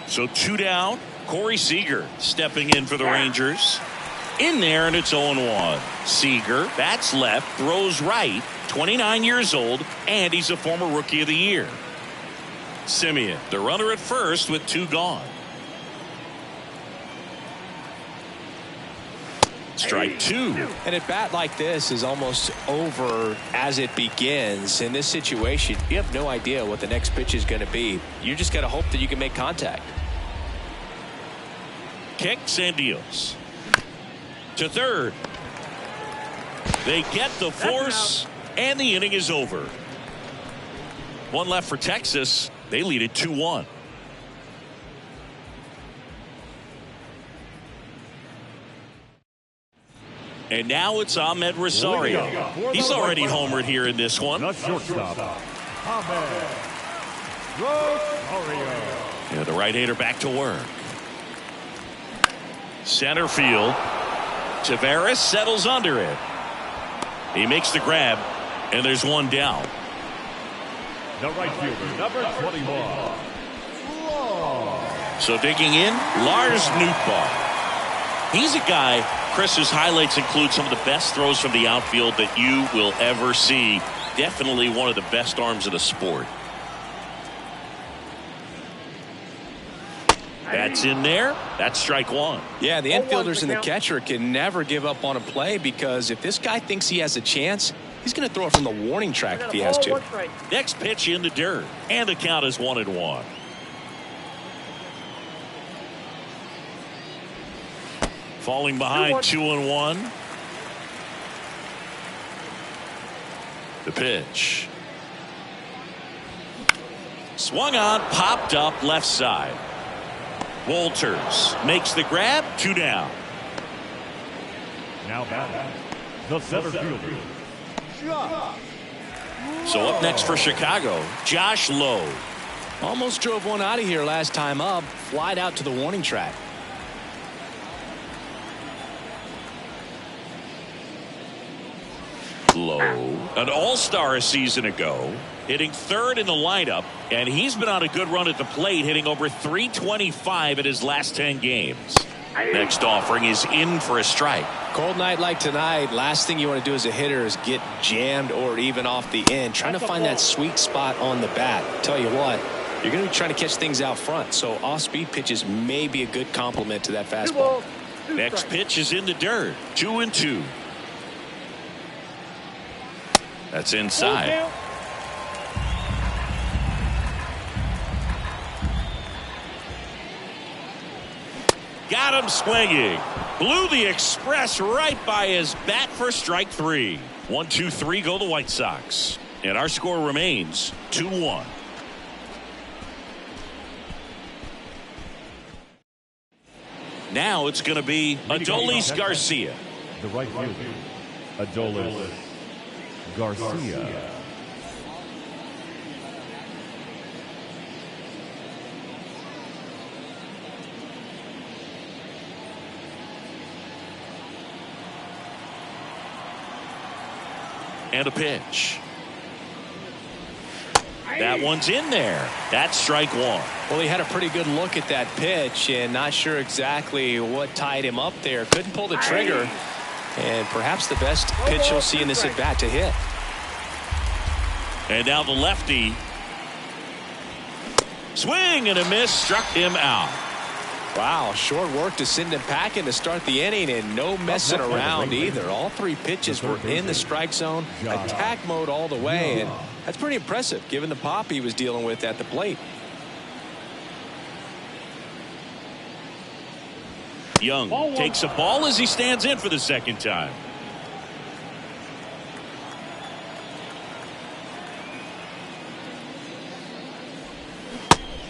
So 2 down. Corey Seager stepping in for the Rangers. In there, and it's 0-1. Seager bats left, throws right, 29 years old, and he's a former Rookie of the Year. Semien, the runner at first with 2 gone. Strike 2. And a bat like this is almost over as it begins. In this situation, you have no idea what the next pitch is going to be. You just got to hope that you can make contact. Kicks and deals. To third. They get the force, and the inning is over. 1 left for Texas. They lead it 2-1. And now it's Ahmed Rosario. He's already homered here in this one. The shortstop, Ahmed Rosario. Yeah, the right-hander back to work. Center field. Taveras settles under it. He makes the grab, and there's 1 down. The right fielder, number 21. So digging in, Lars Nootbaar. He's a guy, Chris's highlights include some of the best throws from the outfield that you will ever see. Definitely one of the best arms of the sport. That's in there. That's strike 1. Yeah, the infielders and the catcher can never give up on a play, because if this guy thinks he has a chance, he's going to throw it from the warning track if he has to. Next pitch in the dirt, and the count is 1-1. Falling behind 2-1. The pitch. Swung on, popped up left side. Walters makes the grab, 2 down. Now batting, the center fielder. So up next for Chicago, Josh Lowe. Almost drove one out of here last time up. Flied out to the warning track. Lowe, an all-star a season ago, hitting 3rd in the lineup, and he's been on a good run at the plate, hitting over .325 in his last 10 games. Next offering is in for a strike. Cold night like tonight, last thing you want to do as a hitter is get jammed or even off the end. Trying to find that sweet spot on the bat. Tell you what, you're going to be trying to catch things out front, so off-speed pitches may be a good complement to that fastball. Next pitch is in the dirt, 2-2. That's inside. Got him swinging. Blew the express right by his bat for strike 3. 1-2-3 go the White Sox. And our score remains 2-1. Now it's going to be Adolis Garcia. The right fielder, Adolis Garcia. And a pitch. That one's in there. That's strike one. Well, he had a pretty good look at that pitch and not sure exactly what tied him up there. Couldn't pull the trigger. And perhaps the best pitch you'll see in this at bat to hit. And now the lefty. Swing and a miss, struck him out. Wow, short work to send him packing to start the inning, and no messing around either. All three pitches were in the strike zone, attack mode all the way, and that's pretty impressive given the pop he was dealing with at the plate. Young takes a ball as he stands in for the second time.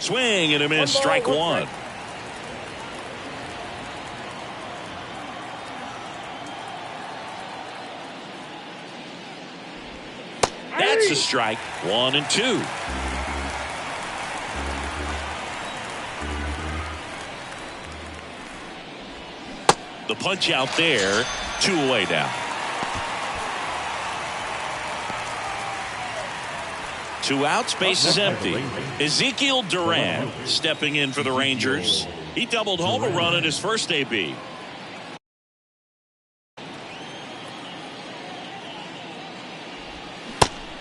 Swing and a miss, strike one. That's a strike. 1-2. The punch out there. 2 away now. 2 outs, base is empty. Ezekiel Duran stepping in for the Rangers. He doubled home a run in his first AB.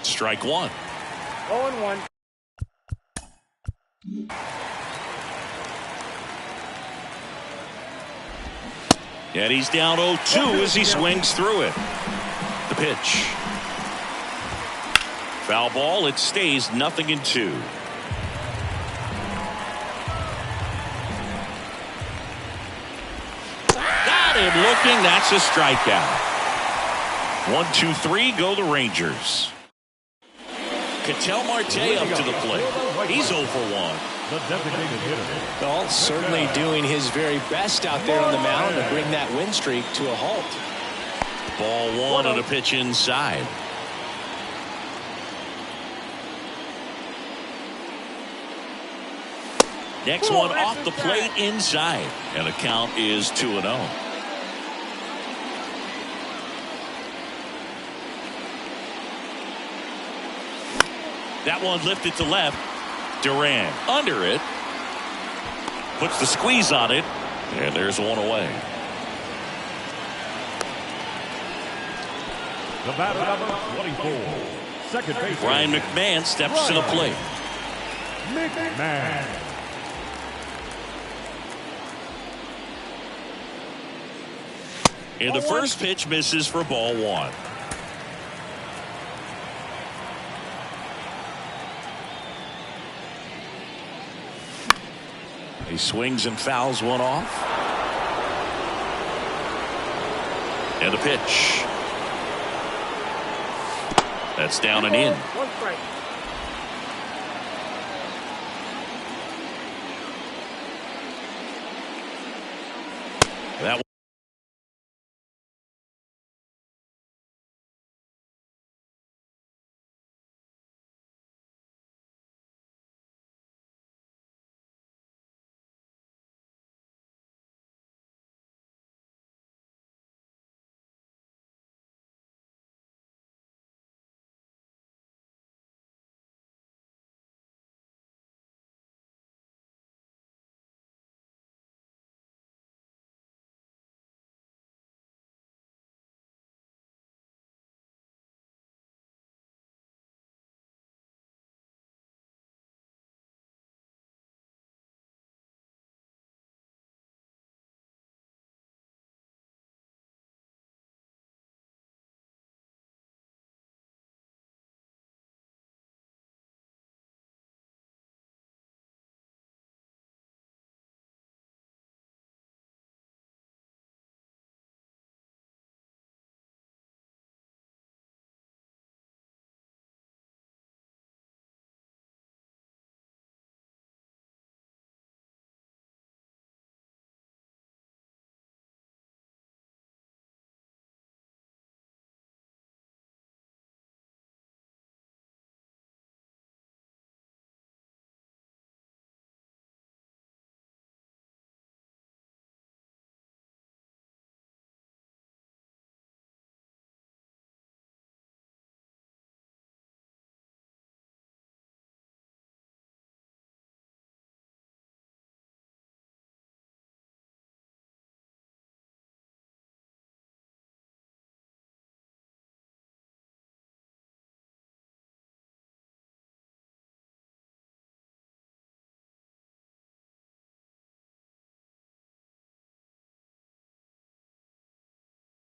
Strike one. 0-1. And he's down 0-2 as he swings through it. The pitch. Foul ball. It stays 0-2. Got him looking. That's a strikeout. 1-2-3 go the Rangers. Ketel Marte up to the plate. He's 0 for 1. The designated hitter. Well, certainly doing his very best out there on the mound to bring that win streak to a halt. Ball 1 and a pitch inside. Next one off the plate inside. And the count is 2-0. That one lifted to left. Duran under it. Puts the squeeze on it. And there's one away. The batter number 24. Second base. Brian McMahon steps to the plate. McMahon. And the first pitch misses for ball 1. He swings and fouls one off. And a pitch. That's down and in. 1 strike. That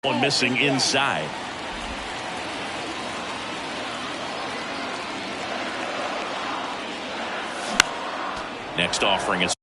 One missing inside. Next offering is